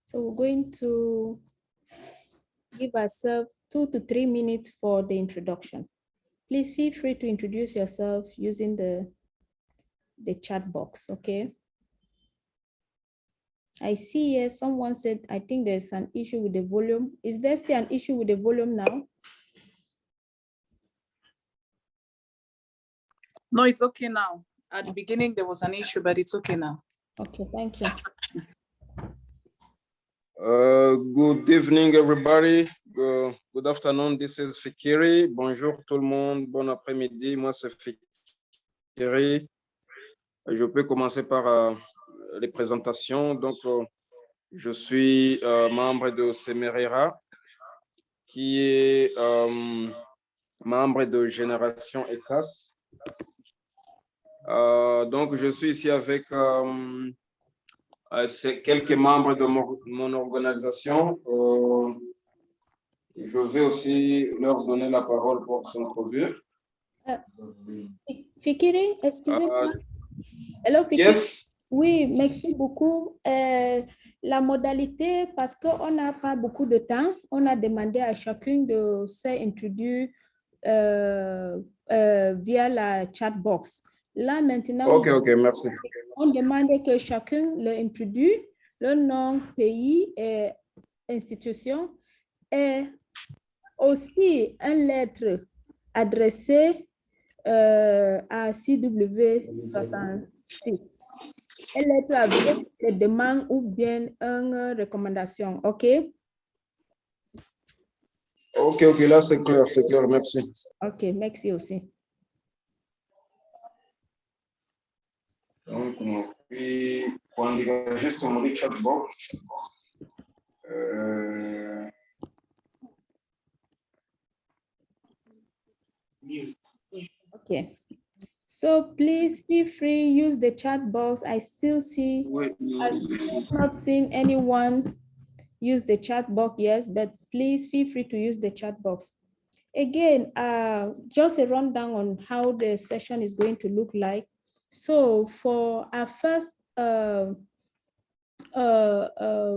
So we're going to give ourselves 2 to 3 minutes for the introduction. Please feel free to introduce yourself using the chat box, okay? I see here someone said, I think there's an issue with the volume. Is there still an issue with the volume now? No, it's okay now. At the beginning, there was an issue, but it's okay now. Okay, thank you. Good evening, everybody. Good afternoon. This is Fikiri. Bonjour tout le monde. Bon après-midi. Moi, c'est Fikiri. Je peux commencer par les présentations. Donc, je suis membre de CEMAC, qui est membre de Génération ECCAS. Donc, je suis ici avec quelques membres de mon organisation. Je vais aussi leur donner la parole pour s'introduire. Fikiri, excusez-moi. Hello, Fikiri. Yes. Oui, merci beaucoup. La modalité, parce qu'on n'a pas beaucoup de temps, on a demandé à chacun de s'introduire via la chat box. Là, maintenant, Ok, merci. On demande que chacun l'introduise, le nom, pays et institution, et aussi une lettre adressée à CW66. Une lettre avec des demandes ou bien une recommandation, OK? Ok, là c'est clair, merci. OK, merci aussi. Donc, puis, on dirait juste un chat box. Okay. So please feel free, use the chat box. I still not seen anyone use the chat box, yes, but please feel free to use the chat box. Again, just a rundown on how the session is going to look like. So for our first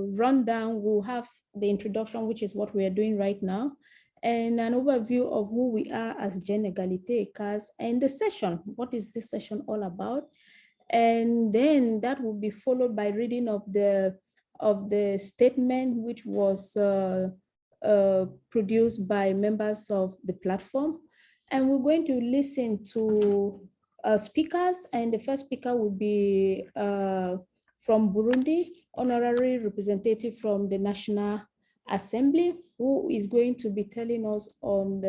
rundown, we'll have the introduction, which is what we are doing right now, and an overview of who we are as GenEgaliteECCAS, and the session, what is this session all about? And then that will be followed by reading of the statement, which was produced by members of the platform. And we're going to listen to speakers, and the first speaker will be from Burundi, honorary representative from the National Assembly, who is going to be telling us on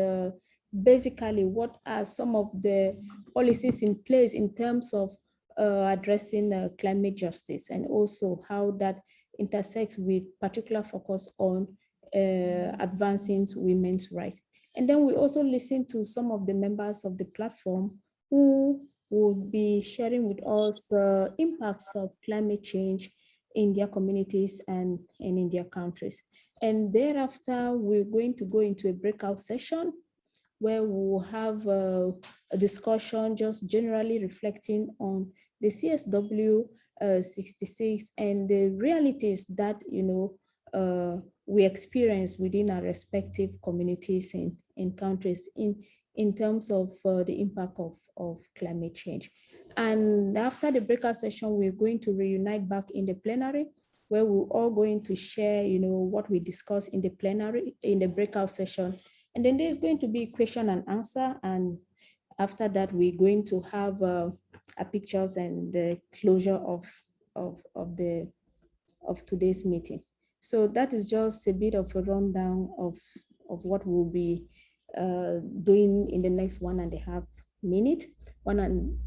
basically what are some of the policies in place in terms of addressing climate justice, and also how that intersects with particular focus on advancing women's rights. And then we also listen to some of the members of the platform who will be sharing with us impacts of climate change in their communities and in their countries. And thereafter, we're going to go into a breakout session where we'll have a discussion just generally reflecting on the CSW 66 and the realities that, we experience within our respective communities in countries in terms of the impact of climate change. And after the breakout session, we're going to reunite back in the plenary, where we're all going to share, what we discussed in the plenary, in the breakout session. And then there's going to be question and answer. And after that, we're going to have pictures and the closure of today's meeting. So that is just a bit of a rundown of what we'll be doing in the next 1.5 minutes, 1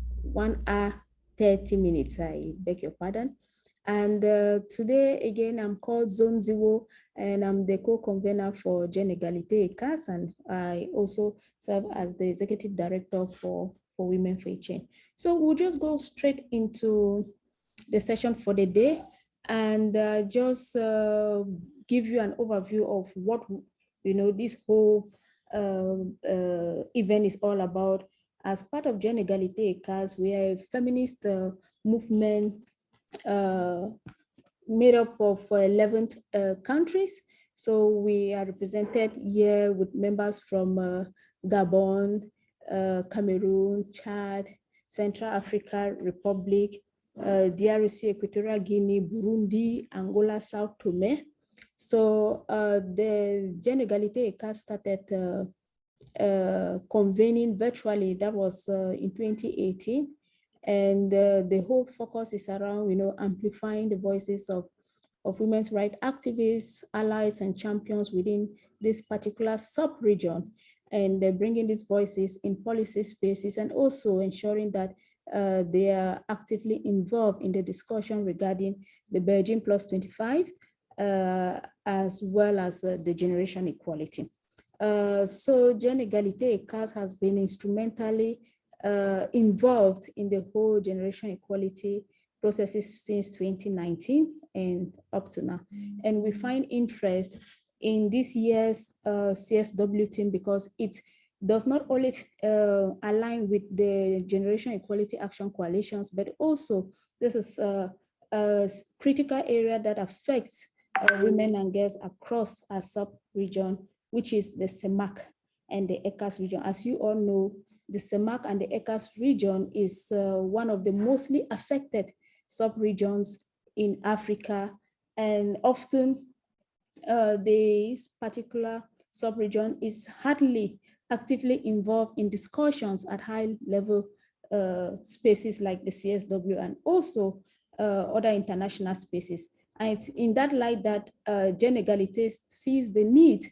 hour, 30 minutes, I beg your pardon. And today, again, I'm called Zone Zero, and I'm the co-convener for GenEgaliteECCAS, and I also serve as the executive director for Women for a Change. So we'll just go straight into the session for the day, and just give you an overview of what this whole event is all about. As part of GenEgaliteECCAS, we are a feminist movement made up of 11 countries. So we are represented here with members from Gabon, Cameroon, Chad, Central Africa Republic, DRC, Equatorial Guinea, Burundi, Angola, Sao Tome. So the GenEgaliteECCAS started convening virtually. That was in 2018. And the whole focus is around, amplifying the voices of women's rights activists, allies, and champions within this particular sub-region, and bringing these voices in policy spaces, and also ensuring that they are actively involved in the discussion regarding the Beijing Plus 25, as well as the generation equality. So GenEgaliteECCAS has been instrumentally involved in the whole generation equality processes since 2019 and up to now. And we find interest in this year's CSW team because it does not only align with the Generation Equality Action Coalitions, but also this is a critical area that affects women and girls across our sub-region, which is the CEMAC and the ECCAS region. As you all know, the CEMAC and the ECCAS region is one of the mostly affected sub-regions in Africa, and often this particular sub-region is hardly actively involved in discussions at high-level spaces like the CSW and also other international spaces. And it's in that light that GenEgalite sees the need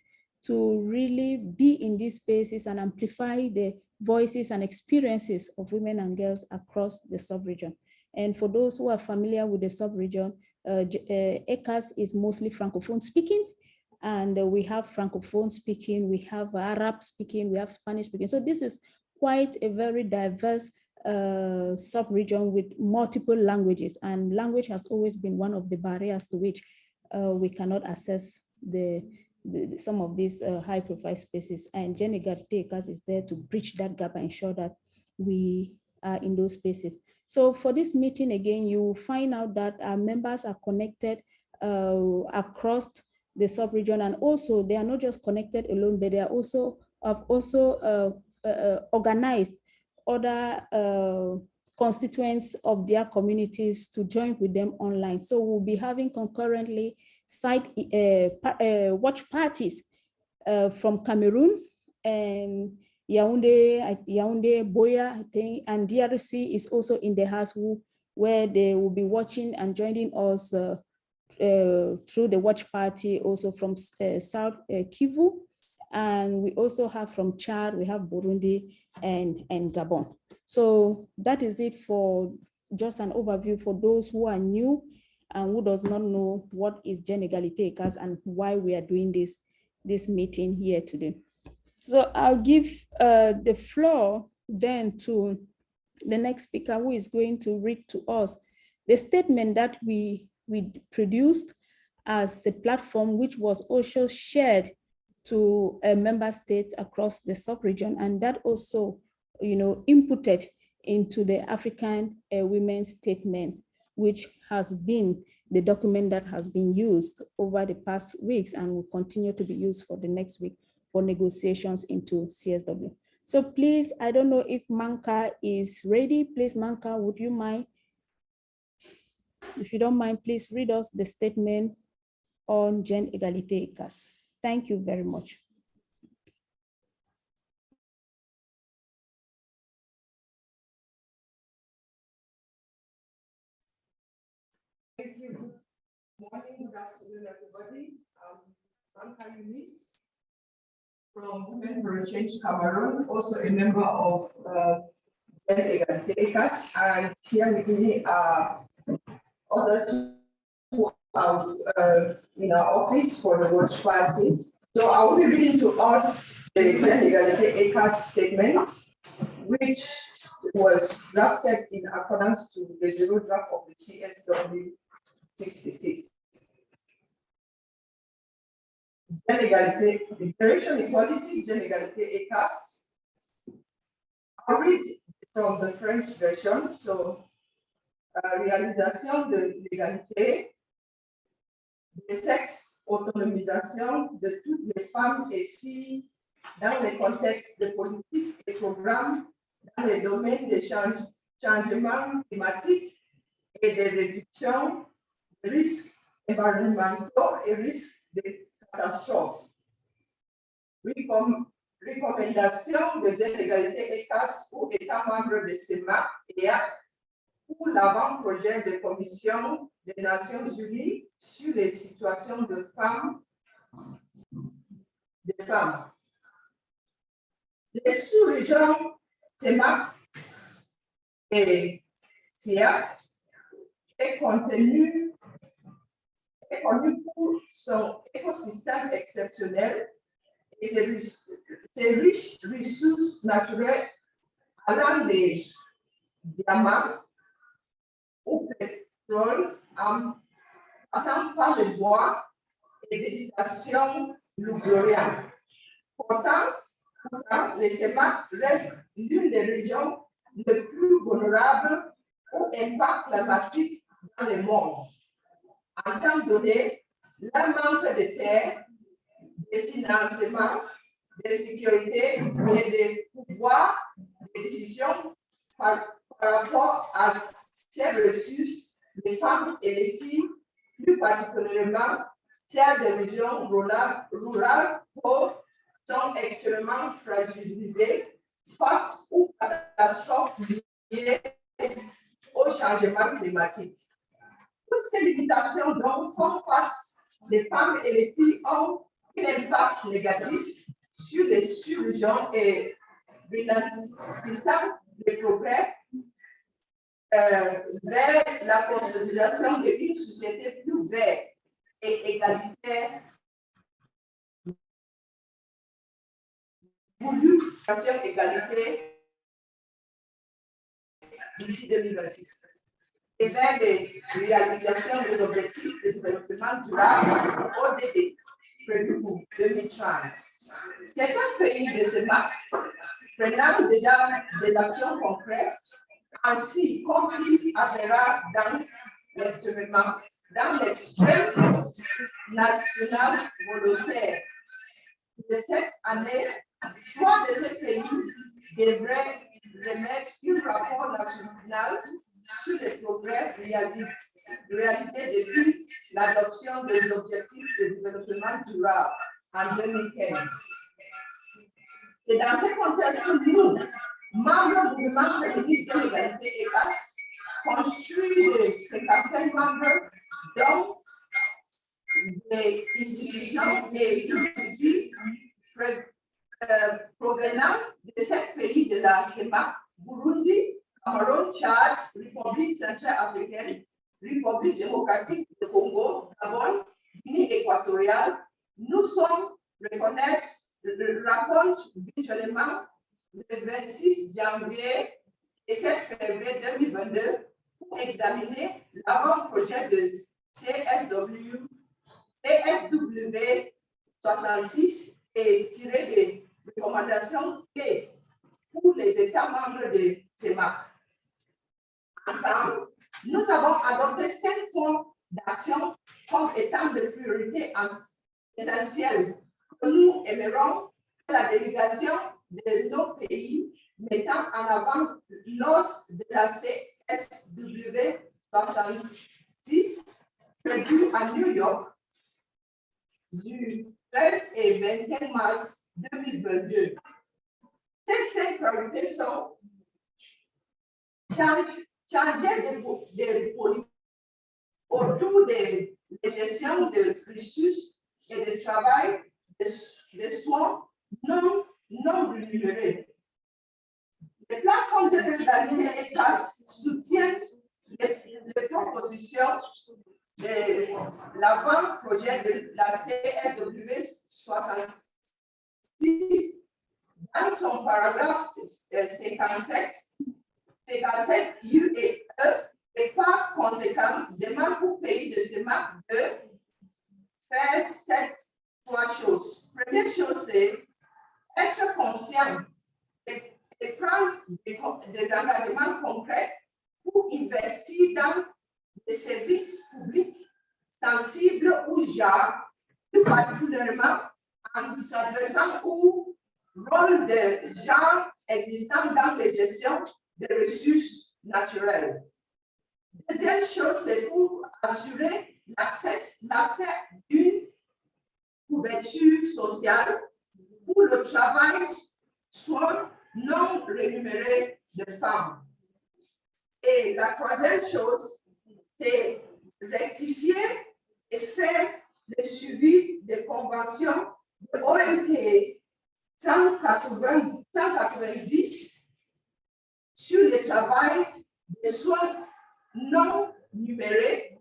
to really be in these spaces and amplify the voices and experiences of women and girls across the sub-region. And for those who are familiar with the sub-region, ECCAS is mostly Francophone speaking, and we have Francophone speaking, we have Arab speaking, we have Spanish speaking. So this is quite a very diverse sub-region with multiple languages, and language has always been one of the barriers to which we cannot access some of these high-profile spaces. And GenEgaliteECCAS is there to bridge that gap and ensure that we are in those spaces. So for this meeting, again, you will find out that our members are connected across the sub-region, and also they are not just connected alone, but they are also organized other constituents of their communities to join with them online. So we'll be having concurrently site watch parties from Cameroon and Yaoundé, Boya, I think, and DRC is also in the house where they will be watching and joining us through the watch party, also from South Kivu. And we also have from Chad, we have Burundi and Gabon. So that is it for just an overview for those who are new and who does not know what is GenEgaliteECCAS and why we are doing this meeting here today. So I'll give the floor then to the next speaker, who is going to read to us the statement that we produced as a platform, which was also shared to member states across the sub-region, and that also, inputted into the African Women's Statement, which has been the document that has been used over the past weeks and will continue to be used for the next week for negotiations into CSW. So please, I don't know if Manka is ready. Please, Manka, would you mind? If you don't mind, please read us the statement on GenEgaliteECCAS. Thank you very much. Thank you. Good morning, good afternoon, everybody. I'm Kayunis from Women for a Change Cameroon, also a member of GenEgaliteECCAS, and here with me are others who are in our office for the watch party. So I will be reading to us the GenEgaliteECCAS statement, which was drafted in accordance to the zero draft of the CSW 66. Generation Equality, GenEgaliteECCAS. I'll read from the French version. So, réalisation de l'égalité de sexe-autonomisation de toutes les femmes et filles dans les contextes de politiques et programmes dans les domaines des changements climatiques et de réduction des risques environnementaux et risques de catastrophes. Recommandation de GenEgaliteECCAS aux États membres de CEMAC et pour l'avant-projet de commission des Nations Unies sur les situations de femmes. Les sous-régions CEMAC et CEAC est connu pour son écosystème exceptionnel et ses riches ressources naturelles allant des diamants au pétrole en passant par le bois et végétation luxuriante. Pourtant, les CEMAC restent l'une des régions les plus vulnérables au impact climatique dans le monde. En temps donné, leur manque de terre, de financement, de sécurité et de pouvoir de décision par rapport à ces ressources, les femmes et les filles, plus particulièrement celles des régions rurales pauvres, sont extrêmement fragilisées face aux catastrophes liées au changement climatique. Toutes ces limitations dont font face les femmes et les filles ont un impact négatif sur les sous-régions et ralentissant les progrès vers la consolidation d'une société plus verte et égalitaire voulue égalité d'ici 2026 et vers les réalisations des objectifs de développement durable ODD prévus pour 2030. Certains pays de CEMAC prennent déjà des actions concrètes, ainsi compris appellera dans l'extrême national volontaire. De cette année, 3 de ces pays devraient remettre un rapport national sur les progrès réalisés depuis l'adoption des objectifs de développement durable en 2015. C'est dans ce contexte que nous, membres du mouvement féministe de l'égalité ECCAS, construit de 55 membres, dont des institutions et individus provenant de 7 pays de la CEMAC, Burundi, Cameroun, Tchad, République centrafricaine, République démocratique du Congo, Gabon, Guinée équatoriale. Nous sommes racontent visuellement le 26 janvier et 7 février 2022 pour examiner l'avant-projet de CSW 66 et tirer des recommandations clés pour les États membres de CEMAC. Ensemble, nous avons adopté 5 points d'action comme étant des priorités essentielles que nous aimerons que la délégation de nos pays mettant en avant lors de la CSW 66 prévue à New York du 13 et 25 mars 2022. Ces 5 priorités sont changer de politique autour de la gestion de ressources et de travail de soins non rémunérés. Les plateformes de GenEgaliteECCAS soutiennent les propositions de l'avant-projet de la CSW 66 dans son paragraphe 57 U et E, et par conséquent demande au pays de CEMAC de faire ces 3 choses. Première chose, c'est être conscient et prendre des engagements concrets pour investir dans des services publics sensibles ou genre, plus particulièrement en s'adressant au rôle de genre existant dans la gestion des ressources naturelles. Deuxième chose, c'est pour assurer l'accès d'une couverture sociale pour le travail soit non rémunéré de femmes. Et la troisième chose, c'est rectifier et faire le suivi des conventions de OMP 190 sur le travail des soins non numérés,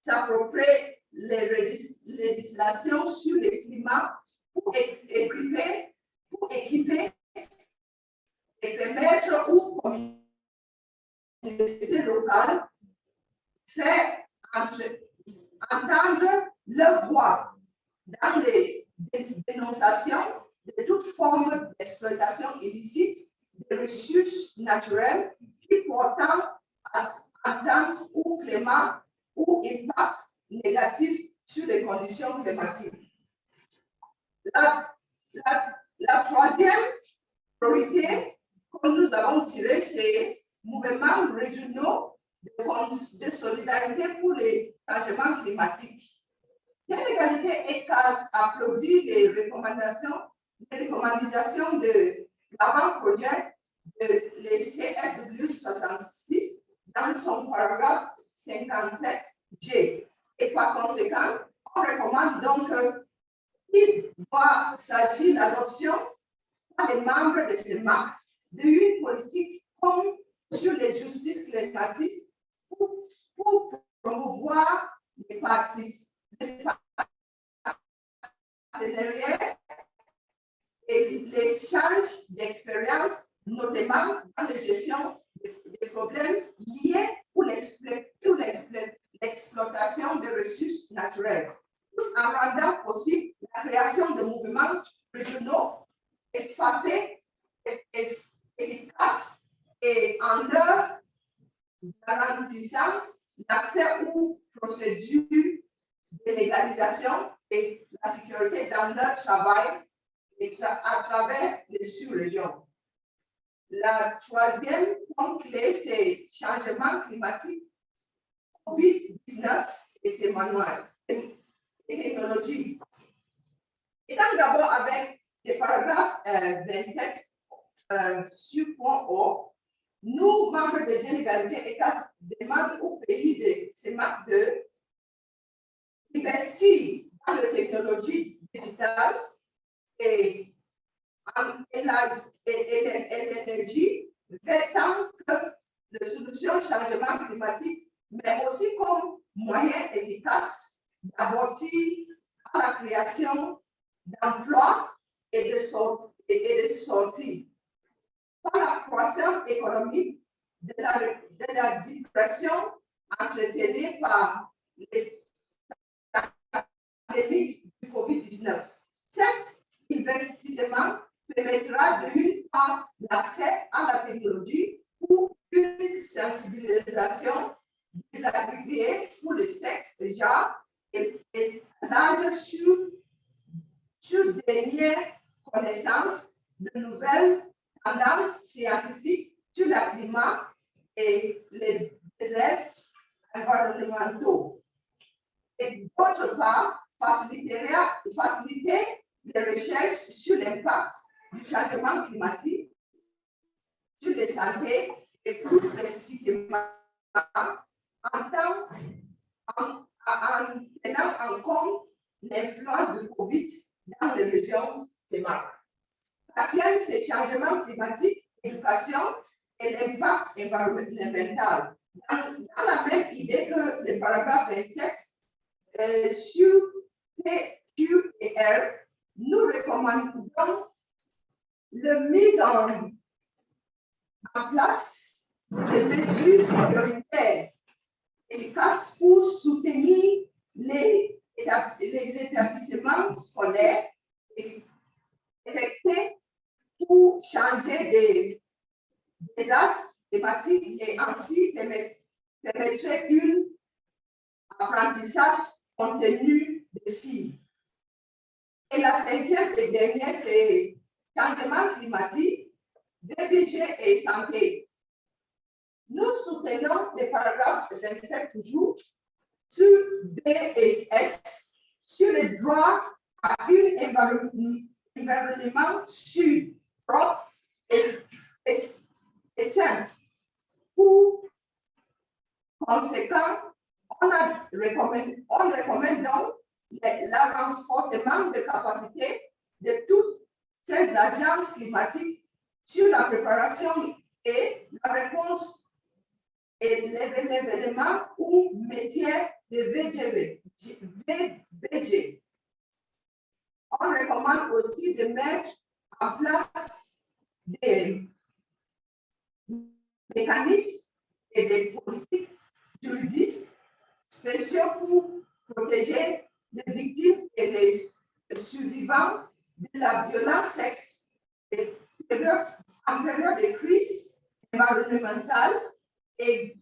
s'approprier les législations sur le climat pour équiper et permettre aux communautés locales faire entendre leur voix dans les dénonciations de toute forme d'exploitation illicite des ressources naturelles qui portant atteinte au climat ou impact négatif sur les conditions climatiques. La troisième priorité que nous avons tirée, c'est mouvements régionaux de solidarité pour les changements climatiques. GenEgaliteECCAS applaudit les recommandations de l'avant-projet de l'ECCAS 66 dans son paragraphe 57G. Et par conséquent, on recommande donc qu'il doit s'agir d'adoption par les membres de CEMAC d'une politique comme sur les justices climatiques pour promouvoir les partenariats et l'échange d'expériences, notamment dans la gestion des problèmes liés pour l'exploitation des ressources naturelles, tout en rendant possible la création de mouvements régionaux efficaces et en leur garantissant l'accès aux procédures de légalisation et la sécurité dans leur travail à travers les sous-régions. La troisième point clé, c'est changement climatique, COVID-19 et ses manuels et technologies. Étant d'abord avec le paragraphe 27 sur point O, nous, membres de GenEgaliteECCAS, demandons au pays de CEMAC d'investir dans la technologie digitale et l'énergie tant que la solution au changement climatique, mais aussi comme moyen efficace d'aboutir à la création d'emplois et de sorties. Par la croissance économique de la dépression entretenue par l'épidémie du COVID-19. Cet investissement permettra d'une part l'accès à la technologie pour une sensibilisation des agriculteurs pour le sexe, genre et l'âge sur dernières connaissances de nouvelles tendances scientifiques sur le climat et les désastres environnementaux. Et d'autre part, faciliter les recherches sur l'impact du changement climatique sur la santé et plus spécifiquement en tenant en compte l'influence du Covid dans les régions CEMAC. Quatrième, c'est changement climatique, éducation et l'impact environnemental. Dans la même idée que le paragraphe 27, sur P, Q et R, nous recommandons la mise en place de mesures sécuritaires efficaces pour soutenir les établissements scolaires affectés pour changer des désastres climatiques et ainsi permettre un apprentissage contenu des filles. Et la cinquième et dernière, c'est changement climatique, VBG et santé. Nous soutenons les paragraphes 27 toujours sur B et S sur les droits à un environnement sûr, propre et simple. Pour conséquent, on recommande donc le renforcement de capacité de toutes ces agences climatiques sur la préparation et la réponse et l'événement ou métier de VBG. On recommande aussi de mettre en place des mécanismes et des politiques juridiques spéciaux pour protéger les victimes et les survivants de la violence sexuelle en période de crise environnementale et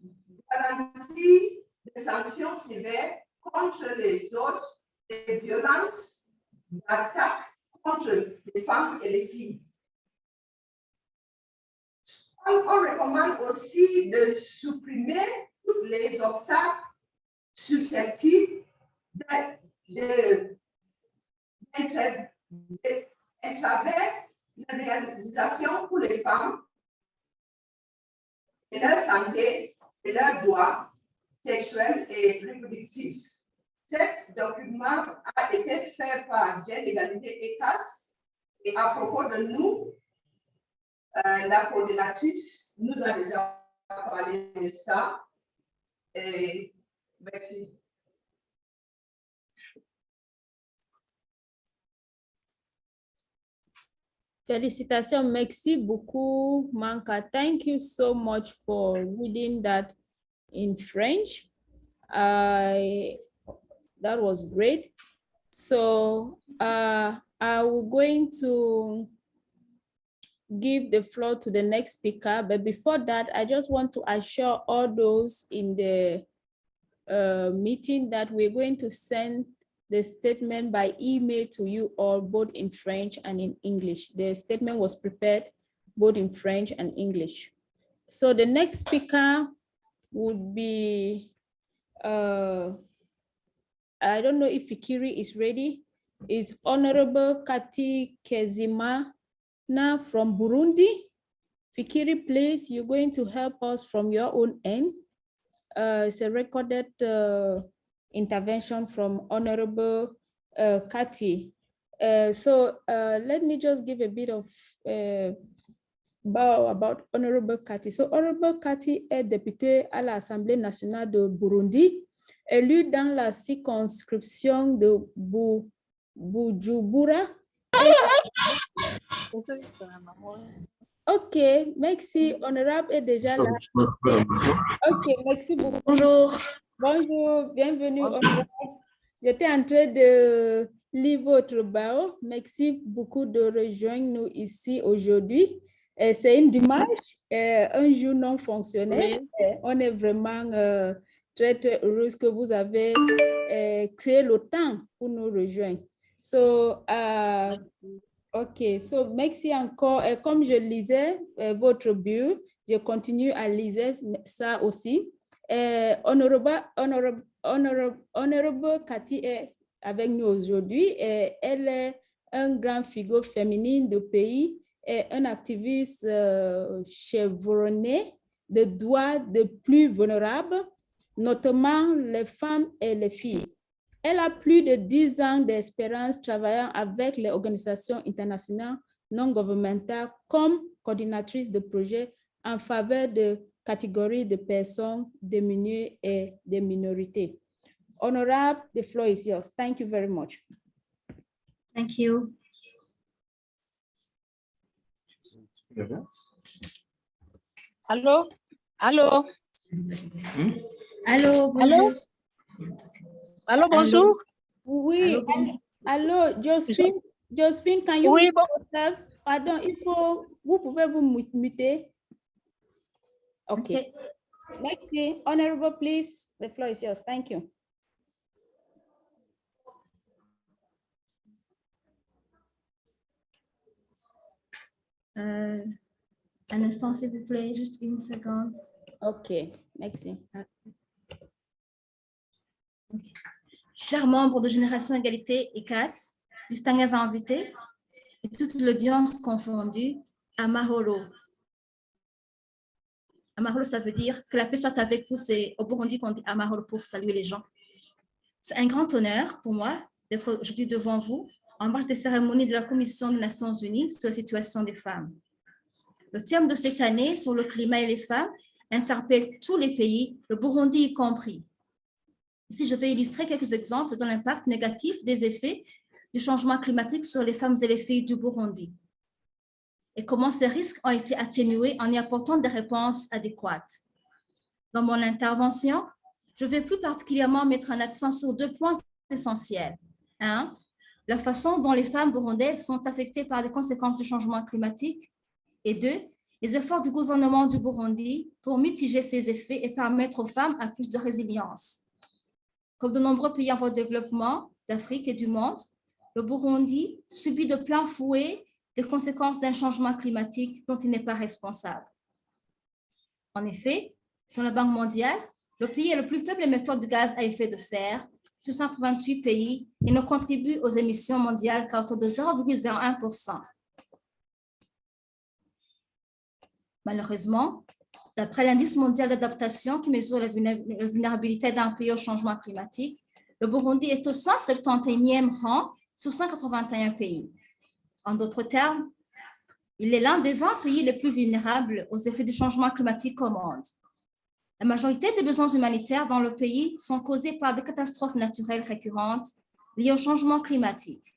garantir des sanctions sévères contre les autres et violences d'attaque contre les femmes et les filles. On recommande aussi de supprimer tous les obstacles susceptibles d'entraver la réalisation pour les femmes et leur santé et leurs droits sexuels et reproductifs. Cet document a été fait par GenEgaliteECCAS et à propos de nous, la coordinatrice nous a déjà parlé de ça. Et merci. Felicitations, merci beaucoup, Manka. Thank you so much for reading that in French. That was great. So I will going to give the floor to the next speaker, but before that, I just want to assure all those in the meeting that we're going to send the statement by email to you all, both in French and in English. The statement was prepared both in French and English. So the next speaker would be, I don't know if Fikiri is ready, is Honorable Kati Kezimana from Burundi. Fikiri, please, you're going to help us from your own end. It's a recorded intervention from Honorable Kati. So let me just give a bit of bow about Honorable Kati. So Honorable Kati est députée à l'Assemblée nationale de Burundi, élue dans la circonscription de Bujumbura. Ok, merci. Honorable est déjà là. Ok, merci beaucoup. Bonjour. Bonjour, bienvenue. Honorable. J'étais en train de lire votre bio. Merci beaucoup de rejoindre nous ici aujourd'hui. C'est un dimanche, un jour non fonctionnel. Oui. On est vraiment très, très heureuse que vous avez créé le temps pour nous rejoindre. So, ok, so merci encore. Comme je lisais votre bio, je continue à lire ça aussi. Honorable Kati est avec nous aujourd'hui. Elle est un grand figure féminine du pays et un activiste chevronné des droits des plus vulnérables, notamment les femmes et les filles. Elle a plus de 10 ans d'expérience travaillant avec les organisations internationales non gouvernementales comme coordinatrice de projets en faveur de catégories de personnes diminuées et de minorités. Honorable, the floor is yours. Thank you very much. Thank you. Allô? Allô? Allô, bonjour. Allô, bonjour? Oui, allô, Josephine. Josephine, can you Oui, mute yourself? Pardon, vous pouvez vous muter. Okay. Merci. Honorable, please, the floor is yours. Thank you. Un instant, s'il vous plaît, juste une seconde. Ok, merci. Chers membres de Génération Égalité ECCAS, distingués invités et toute l'audience confondue, Amahoro. Amahoro, ça veut dire que la paix soit avec vous. C'est au Burundi qu'on dit Amahoro pour saluer les gens. C'est un grand honneur pour moi d'être aujourd'hui devant vous en marge des cérémonies de la Commission des Nations Unies sur la situation des femmes. Le thème de cette année sur le climat et les femmes interpelle tous les pays, le Burundi y compris. Ici, je vais illustrer quelques exemples de l'impact négatif des effets du changement climatique sur les femmes et les filles du Burundi et comment ces risques ont été atténués en y apportant des réponses adéquates. Dans mon intervention, je vais plus particulièrement mettre un accent sur 2 points essentiels. 1, la façon dont les femmes burundaises sont affectées par les conséquences du changement climatique. Et 2, les efforts du gouvernement du Burundi pour mitiger ces effets et permettre aux femmes à plus de résilience. Comme de nombreux pays en voie de développement d'Afrique et du monde, le Burundi subit de plein fouet les conséquences d'un changement climatique dont il n'est pas responsable. En effet, selon la Banque mondiale, le pays est le plus faible émetteur de gaz à effet de serre sur 128 pays et ne contribue aux émissions mondiales qu'à hauteur de 0,01%. Malheureusement, d'après l'indice mondial d'adaptation qui mesure la vulnérabilité d'un pays au changement climatique, le Burundi est au 171e rang sur 181 pays. En d'autres termes, il est l'un des 20 pays les plus vulnérables aux effets du changement climatique au monde. La majorité des besoins humanitaires dans le pays sont causés par des catastrophes naturelles récurrentes liées au changement climatique.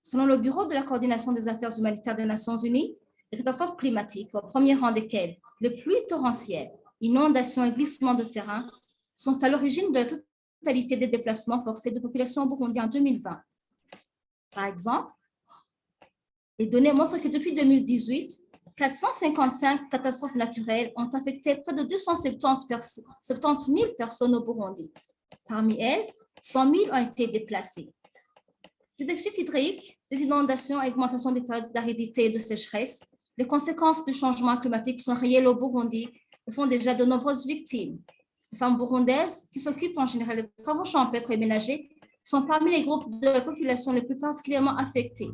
Selon le Bureau de la coordination des affaires humanitaires des Nations Unies, les catastrophes climatiques, au premier rang desquelles les pluies torrentielles, inondations et glissements de terrain, sont à l'origine de la totalité des déplacements forcés de population au Burundi en 2020. Par exemple, les données montrent que depuis 2018, 455 catastrophes naturelles ont affecté près de 270 000 personnes au Burundi. Parmi elles, 100 000 ont été déplacées. Du déficit hydrique, des inondations et augmentation des périodes d'aridité et de sécheresse, les conséquences du changement climatique sont réelles au Burundi et font déjà de nombreuses victimes. Les femmes burundaises, qui s'occupent en général des travaux champêtres et ménagers, sont parmi les groupes de la population les plus particulièrement affectés.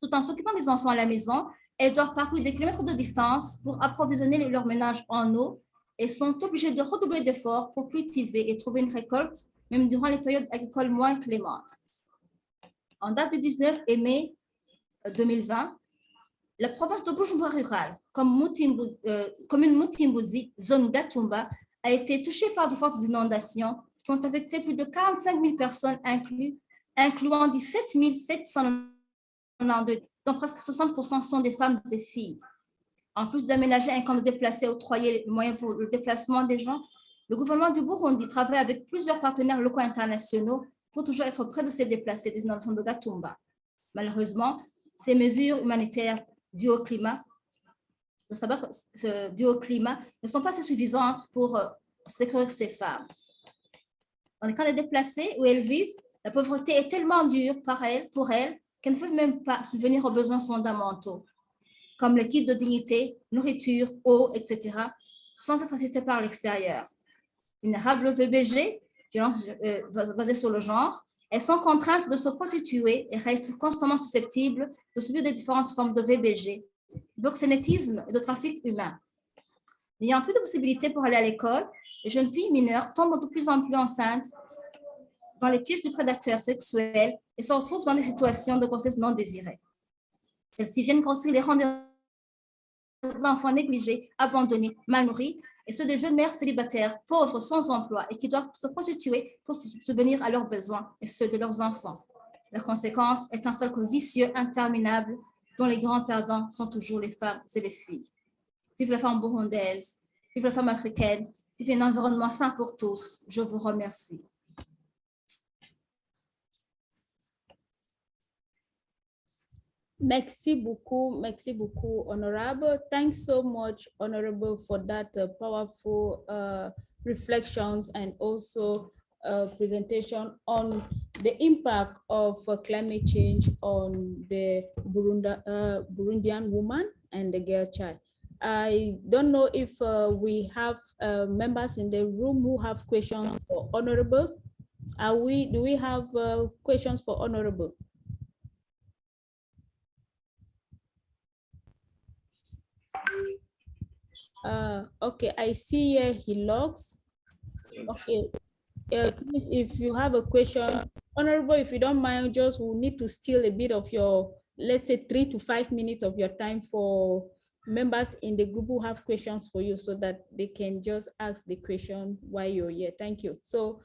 Tout en s'occupant des enfants à la maison, elles doivent parcourir des kilomètres de distance pour approvisionner leur ménage en eau et sont obligées de redoubler d'efforts pour cultiver et trouver une récolte, même durant les périodes agricoles moins clémentes. En date du 19 mai 2020, la province de Bujumbura rurale, commune Mutimbuzi, zone Gatumba, a été touchée par de fortes inondations qui ont affecté plus de 45 000 personnes, incluant 17 792, dont presque 60% sont des femmes et des filles. En plus d'aménager un camp de déplacés octroyer les moyens pour le déplacement des gens, le gouvernement du Burundi travaille avec plusieurs partenaires locaux et internationaux pour toujours être près de ces déplacés des inondations de Gatumba. Malheureusement, ces mesures humanitaires dues au climat ne sont pas assez suffisantes pour sécuriser ces femmes. Dans les camps de déplacés où elles vivent, la pauvreté est tellement dure pour elles qu'elles ne peuvent même pas subvenir aux besoins fondamentaux, comme les kits de dignité, nourriture, eau, etc., sans être assistées par l'extérieur. Vulnérables VBG, violences basées sur le genre, elles sont contraintes de se prostituer et restent constamment susceptibles de subir des différentes formes de VBG, de proxénétisme et de trafic humain. N'ayant plus de possibilités pour aller à l'école, les jeunes filles mineures tombent de plus en plus enceintes dans les pièges du prédateur sexuel et se retrouvent dans des situations de grossesse non désirée. Celles-ci viennent grossir les rangs d'enfants négligés, abandonnés, mal nourris, et ceux des jeunes mères célibataires, pauvres, sans emploi, et qui doivent se prostituer pour subvenir à leurs besoins et ceux de leurs enfants. La conséquence est un cercle vicieux interminable dont les grands perdants sont toujours les femmes et les filles. Vive la femme burundaise, vive la femme africaine, vive un environnement sain pour tous. Je vous remercie. Merci beaucoup, Honorable. Thanks so much, Honorable, for that powerful reflections and also presentation on the impact of climate change on the Burundian woman and the girl child. I don't know if we have members in the room who have questions for Honorable. Do we have questions for Honorable? Okay, I see he logs. Okay, please, if you have a question, Honorable, if you don't mind, just we'll need to steal a bit of your, let's say 3 to 5 minutes of your time for members in the group who have questions for you so that they can just ask the question while you're here. Thank you. So,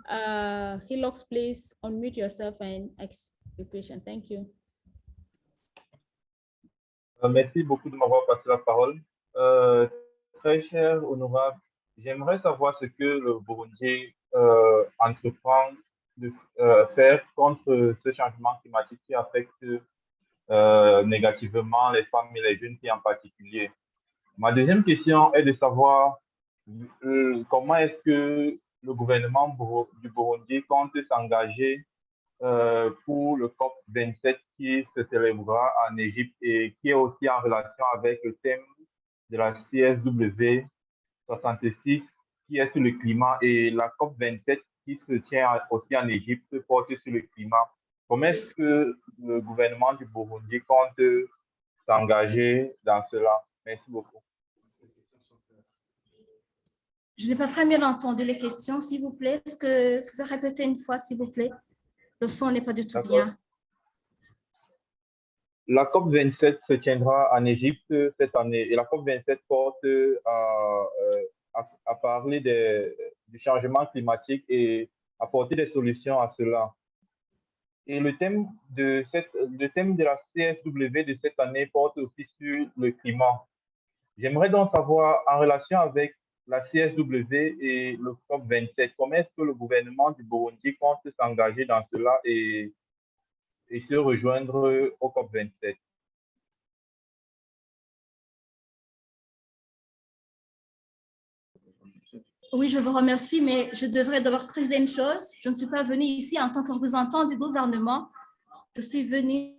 Hilux, please unmute yourself and ask the question. Thank you. Merci beaucoup de m'avoir passé la parole. Très cher honorable, j'aimerais savoir ce que le Burundi entreprend de faire contre ce changement climatique qui affecte négativement les femmes et les jeunes filles en particulier. Ma deuxième question est de savoir comment est-ce que le gouvernement du Burundi compte s'engager pour le COP27 qui se célébrera en Égypte et qui est aussi en relation avec le thème de la CSW 66 qui est sur le climat et la COP27 qui se tient aussi en Égypte porte sur le climat. Comment est-ce que le gouvernement du Burundi compte s'engager dans cela? Merci beaucoup. Je n'ai pas très bien entendu les questions, s'il vous plaît. Est-ce que vous pouvez répéter une fois, s'il vous plaît? Le son n'est pas du tout bien. La COP27 se tiendra en Égypte cette année et la COP27 porte à parler du changement climatique et apporter des solutions à cela. Et le thème de la CSW de cette année porte aussi sur le climat. J'aimerais donc savoir, en relation avec la CSW et le COP27, comment est-ce que le gouvernement du Burundi compte s'engager dans cela et se rejoindre au COP27? Oui, je vous remercie, mais je devrais d'abord préciser une chose. Je ne suis pas venue ici en tant que représentant du gouvernement. Je suis venue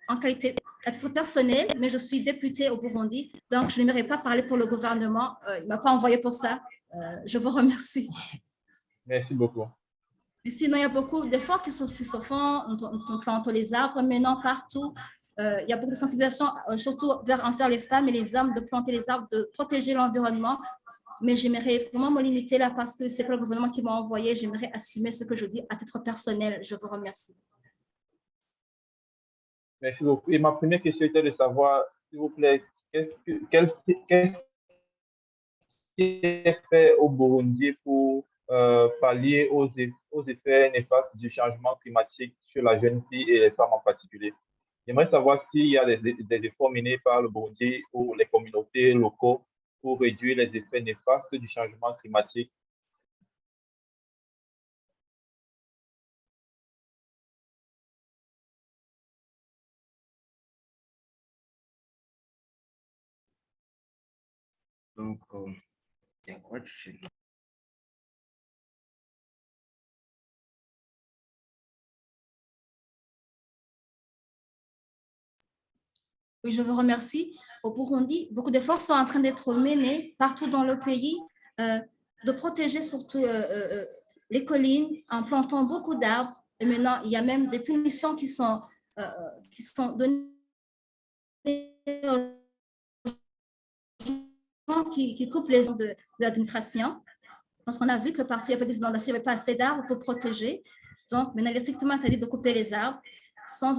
en qualité à titre personnel, mais je suis députée au Burundi, donc je n'aimerais pas parler pour le gouvernement. Il ne m'a pas envoyé pour ça. Je vous remercie. Merci beaucoup. Mais sinon, il y a beaucoup d'efforts qui se font. On plante les arbres maintenant partout. Il y a beaucoup de sensibilisation, surtout envers les femmes et les hommes, de planter les arbres, de protéger l'environnement. Mais j'aimerais vraiment me limiter là parce que c'est le gouvernement qui m'a envoyé. J'aimerais assumer ce que je dis à titre personnel. Je vous remercie. Merci beaucoup. Et ma première question était de savoir, s'il vous plaît, qu'est-ce qui est fait au Burundi pour pallier aux effets néfastes du changement climatique sur la jeune fille et les femmes en particulier? J'aimerais savoir s'il y a des efforts menés par le Burundi ou les communautés locales pour réduire les effets néfastes du changement climatique. Donc, Oui, je vous remercie. Au Burundi, beaucoup d'efforts sont en train d'être menés partout dans le pays, de protéger surtout les collines en plantant beaucoup d'arbres. Et maintenant, il y a même des punitions qui sont données aux gens qui coupent les arbres de l'administration. Parce qu'on a vu que partout, il y avait des inondations, il n'y avait pas assez d'arbres pour protéger. Donc, maintenant, il est strictement interdit de couper les arbres sans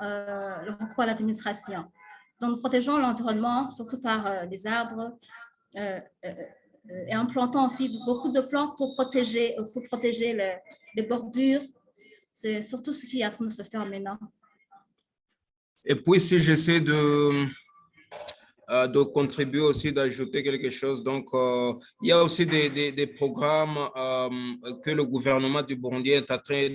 le recours à l'administration. Donc, nous protégeons l'environnement, surtout par les arbres, et en plantant aussi beaucoup de plantes pour protéger les bordures. C'est surtout ce qui est en train de se faire maintenant. et puis, si j'essaie de contribuer aussi, d'ajouter quelque chose. Donc, il y a aussi des programmes que le gouvernement du Burundi est en train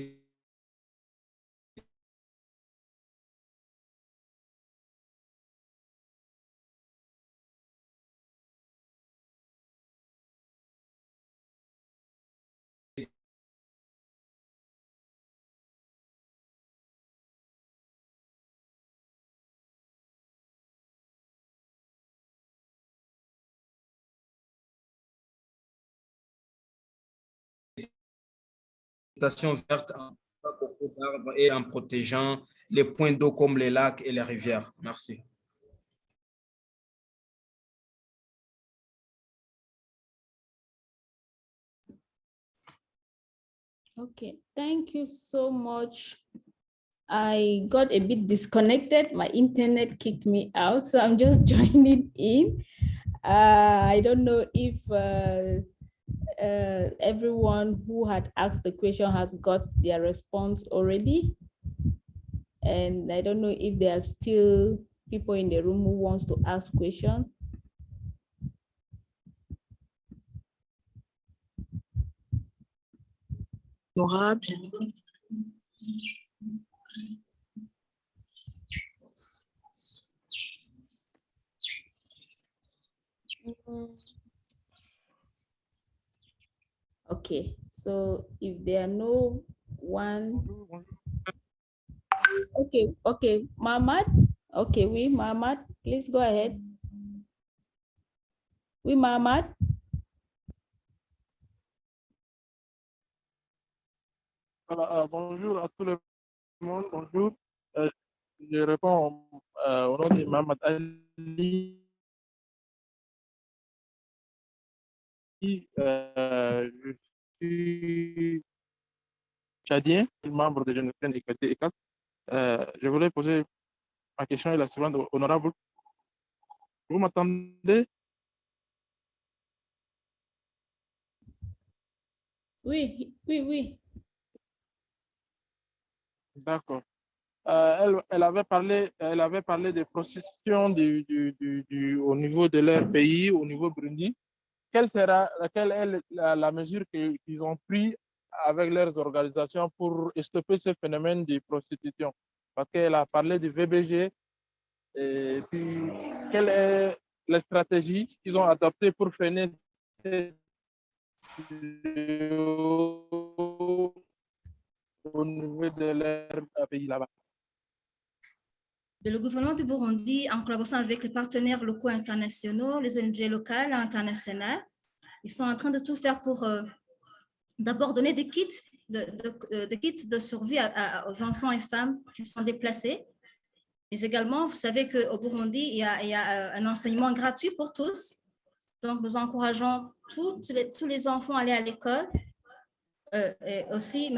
végétation verte en beaucoup d'arbres et en protégeant les points d'eau comme les lacs et les rivières. Merci. Okay, thank you so much. I got a bit disconnected. My internet kicked me out, so I'm just joining in. I don't know if everyone who had asked the question has got their response already. And I don't know if there are still people in the room who wants to ask questions. Honorable. Okay, so if there are no one, okay, Mahmoud. Okay, oui, Mahmoud, please go ahead. Oui, Mahmoud. Voilà, bonjour à tout le monde, bonjour. Je réponds au nom de Mohamed Ali. Je suis tchadien, membre de GenEgaliteECCAS. Je voulais poser ma question est la suivante, honorable. Vous m'entendez? Oui, oui, oui. D'accord. Elle avait parlé de prostitution au niveau de leur pays, au niveau Burundi. Quelle est la mesure qu'ils ont prise avec leurs organisations pour stopper ce phénomène de prostitution? Parce qu'elle a parlé du VBG. Et puis, quelle est la stratégie qu'ils ont adoptée pour freiner au niveau de leur pays là-bas? Le gouvernement du Burundi, en collaboration avec les partenaires locaux et internationaux, les ONG locales et internationales, ils sont en train de tout faire pour d'abord donner des kits de survie aux enfants et femmes qui sont déplacés. Mais également, vous savez qu'au Burundi, il y a un enseignement gratuit pour tous. Donc, nous encourageons tous les enfants à aller à l'école. Mais aussi,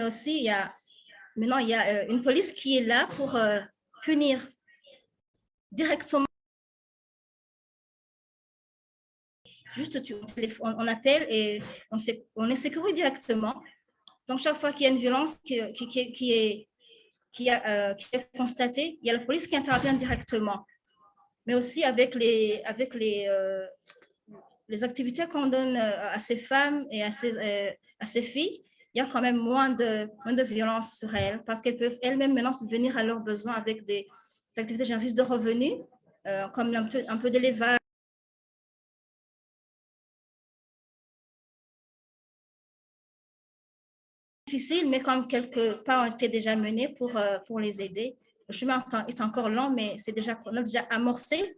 maintenant, il y a une police qui est là pour punir directement. Juste, on appelle et on est sécurisé directement. Donc, chaque fois qu'il y a une violence qui est constatée, il y a la police qui intervient directement. Mais aussi avec les activités qu'on donne à ces femmes et à ces filles, il y a quand même moins de violence sur elles parce qu'elles peuvent elles-mêmes maintenant subvenir à leurs besoins avec des activités génératrices de revenus, comme un peu d'élevage. Difficile, mais comme quelques pas ont été déjà menés pour les aider. Le chemin est encore long, mais on a déjà amorcé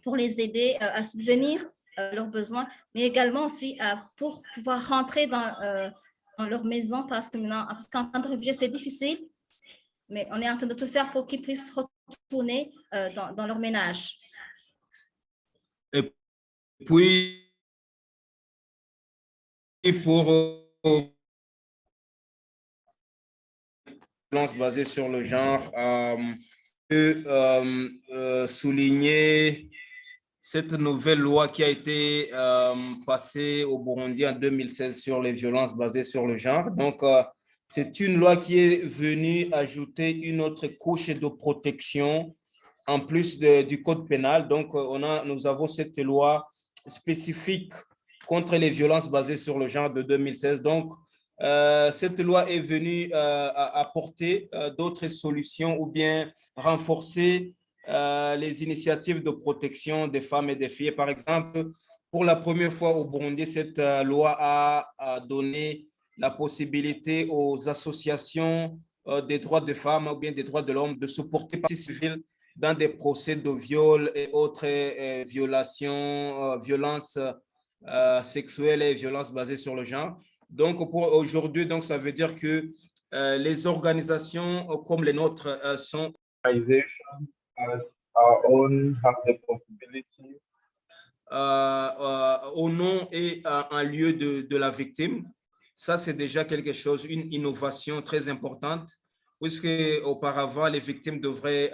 pour les aider à subvenir à leurs besoins, mais également aussi pour pouvoir rentrer dans leur maison parce qu'en temps de réfugiés, c'est difficile, mais on est en train de tout faire pour qu'ils puissent retourner dans leur ménage. Et puis, pour violence basée sur le genre, souligner cette nouvelle loi qui a été passée au Burundi en 2016 sur les violences basées sur le genre. Donc, c'est une loi qui est venue ajouter une autre couche de protection en plus du code pénal. Donc, nous avons cette loi spécifique contre les violences basées sur le genre de 2016. Donc, cette loi est venue apporter d'autres solutions ou bien renforcer les initiatives de protection des femmes et des filles. Par exemple, pour la première fois au Burundi, cette loi a donné la possibilité aux associations des droits des femmes ou bien des droits de l'homme de se porter partie civile dans des procès de viol et autres violences sexuelles et violences basées sur le genre. Donc, pour aujourd'hui, donc, ça veut dire que les organisations comme les nôtres sont Organizations as our own have the possibility au nom et en lieu de la victime. Ça, c'est déjà quelque chose, une innovation très importante, puisque auparavant, les victimes devraient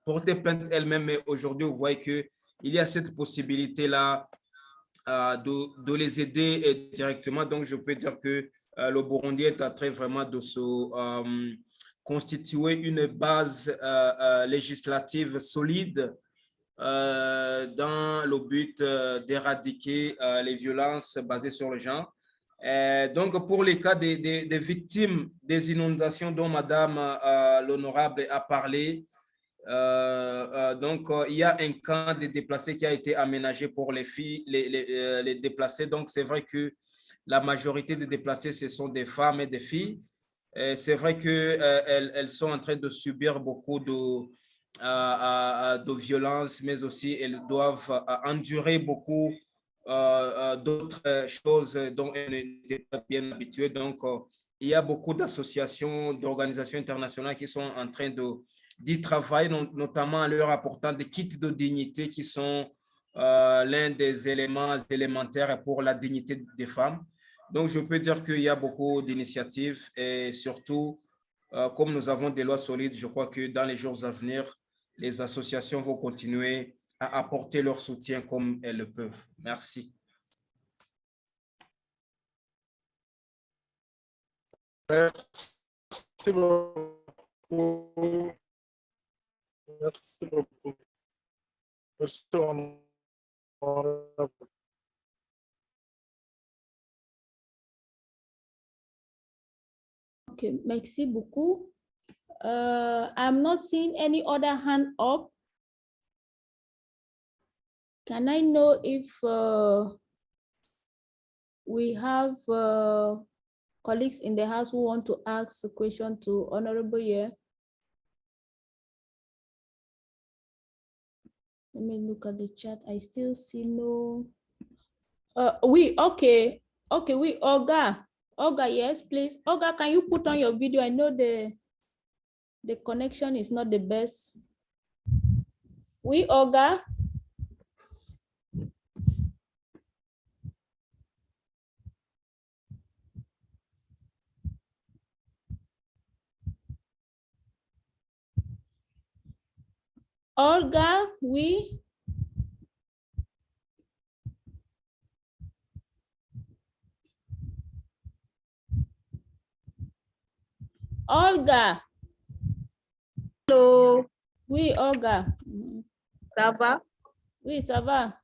porter plainte elles-mêmes, mais aujourd'hui, vous voyez qu'il y a cette possibilité-là de les aider directement. Donc, je peux dire que le Burundi est en train vraiment de se constituer une base législative solide dans le but d'éradiquer les violences basées sur le genre. Donc, pour les cas des victimes des inondations dont Madame l'honorable a parlé, il y a un camp de déplacés qui a été aménagé pour les filles, les déplacés. Donc, c'est vrai que la majorité des déplacés, ce sont des femmes et des filles. C'est vrai qu'elles sont en train de subir beaucoup de violence, mais aussi elles doivent endurer beaucoup d'autres choses dont elles n'étaient pas bien habituées. Donc, il y a beaucoup d'associations, d'organisations internationales qui sont en train d'y travailler, notamment en leur apportant des kits de dignité qui sont l'un des éléments élémentaires pour la dignité des femmes. Donc, je peux dire qu'il y a beaucoup d'initiatives et surtout, comme nous avons des lois solides, je crois que dans les jours à venir, les associations vont continuer à apporter leur soutien comme elles le peuvent. Merci. Merci beaucoup. Merci beaucoup. Merci, honorable. Okay, merci beaucoup. I'm not seeing any other hand up. Can I know if we have colleagues in the house who want to ask a question to Honorable Ye? Let me look at the chat. I still see no. Okay, Olga. Olga, yes, please. Olga, can you put on your video? I know the connection is not the best. Oui, Olga. Olga, oui. Olga. Hello, Oui, Olga. ça va? Oui, ça va.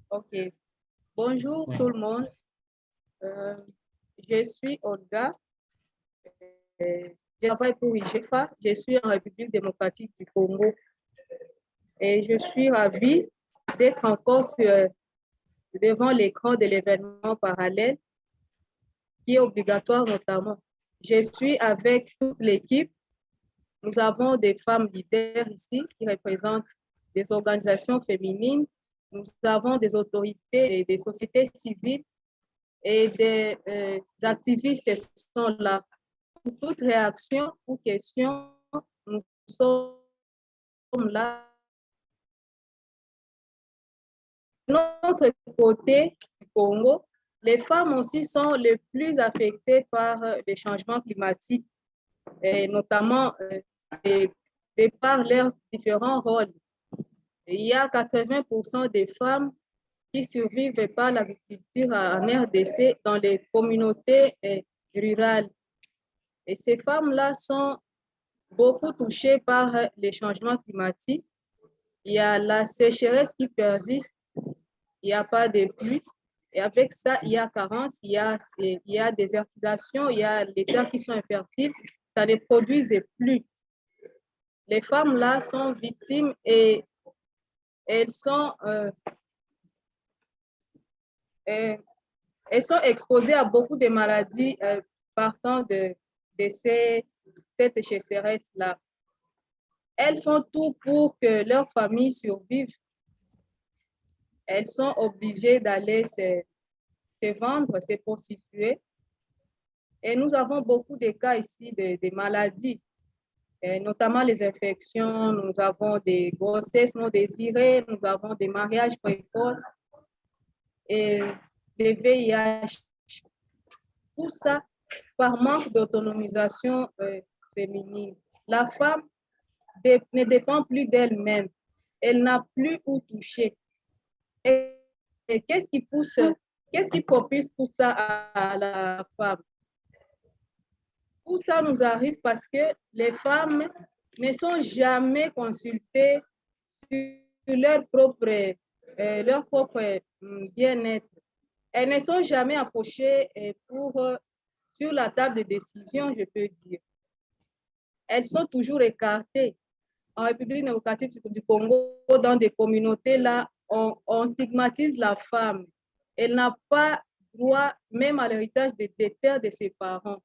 Ok. Bonjour tout le monde. Je suis Olga. Je travaille pour IGFA. Je suis en République démocratique du Congo. Et je suis ravie d'être encore devant l'écran de l'événement parallèle qui est obligatoire notamment. Je suis avec toute l'équipe. Nous avons des femmes leaders ici qui représentent des organisations féminines. Nous avons des autorités et des sociétés civiles et des activistes qui sont là. Pour toute réaction ou question, nous sommes là. De notre côté du Congo, les femmes aussi sont les plus affectées par les changements climatiques, et notamment de par leurs différents rôles. Il y a 80% des femmes qui survivent par l'agriculture en RDC dans les communautés rurales. Et ces femmes-là sont beaucoup touchées par les changements climatiques. Il y a la sécheresse qui persiste, il n'y a pas de pluie. Et avec ça, il y a carence, il y a désertisation, il y a les terres qui sont infertiles, ça ne produit plus. Les femmes-là sont victimes et elles sont exposées à beaucoup de maladies partant de cette sécheresse-là. Elles font tout pour que leur famille survive. Elles sont obligées d'aller se vendre, se prostituer. Et nous avons beaucoup de cas ici de maladies, notamment les infections, nous avons des grossesses non désirées, nous avons des mariages précoces et des VIH. Tout ça par manque d'autonomisation féminine. La femme ne dépend plus d'elle-même. Elle n'a plus où toucher. Et qu'est-ce qui propulse tout ça à la femme? Tout ça nous arrive parce que les femmes ne sont jamais consultées sur leur propre bien-être. Elles ne sont jamais approchées sur la table de décision, je peux dire. Elles sont toujours écartées. En République démocratique du Congo, dans des communautés là, on stigmatise la femme. Elle n'a pas droit même à l'héritage des terres de ses parents.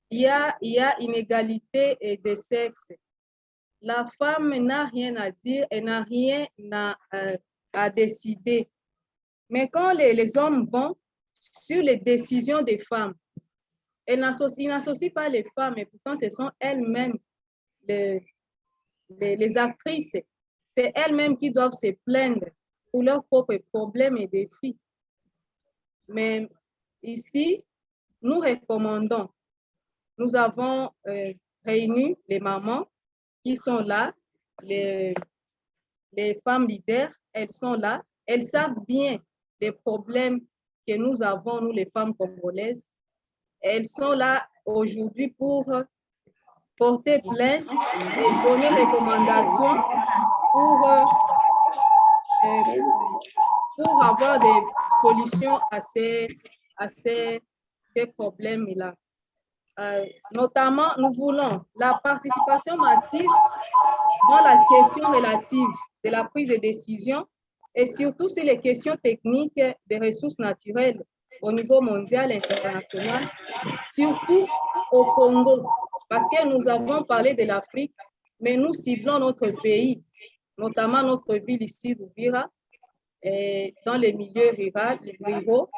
Il y a inégalité de sexe. La femme n'a rien à dire, elle n'a rien à décider. Mais quand les hommes vont sur les décisions des femmes, ils n'associent pas les femmes, et pourtant ce sont elles-mêmes les actrices. C'est elles-mêmes qui doivent se plaindre pour leurs propres problèmes et défis. Mais ici, nous recommandons. Nous avons réuni les mamans qui sont là, les femmes leaders, elles sont là. Elles savent bien les problèmes que nous avons, nous les femmes congolaises. Elles sont là aujourd'hui pour porter plainte et donner recommandations pour avoir des solutions à ces problèmes-là. Notamment, nous voulons la participation massive dans la question relative de la prise de décision et surtout sur les questions techniques des ressources naturelles au niveau mondial et international, surtout au Congo, parce que nous avons parlé de l'Afrique, mais nous ciblons notre pays, notamment notre ville ici d'Ouvira, et dans les milieux ruraux.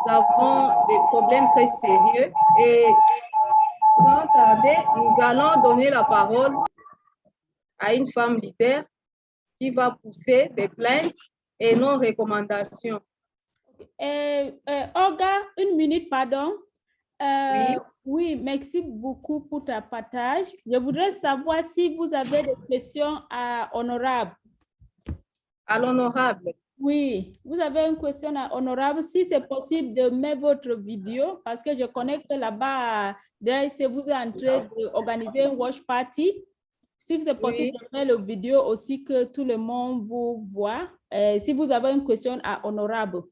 Nous avons des problèmes très sérieux et sans tarder, nous allons donner la parole à une femme leader qui va pousser des plaintes et nos recommandations. Olga, une minute, pardon. Oui. Oui, merci beaucoup pour ta partage. Je voudrais savoir si vous avez des questions à Honorable. À l'honorable. Oui, vous avez une question à Honorable. Si c'est possible de mettre votre vidéo, parce que je connais que là-bas, si vous êtes en train d'organiser une watch party, si c'est possible de mettre la vidéo aussi que tout le monde vous voit. Si vous avez une question à Honorable.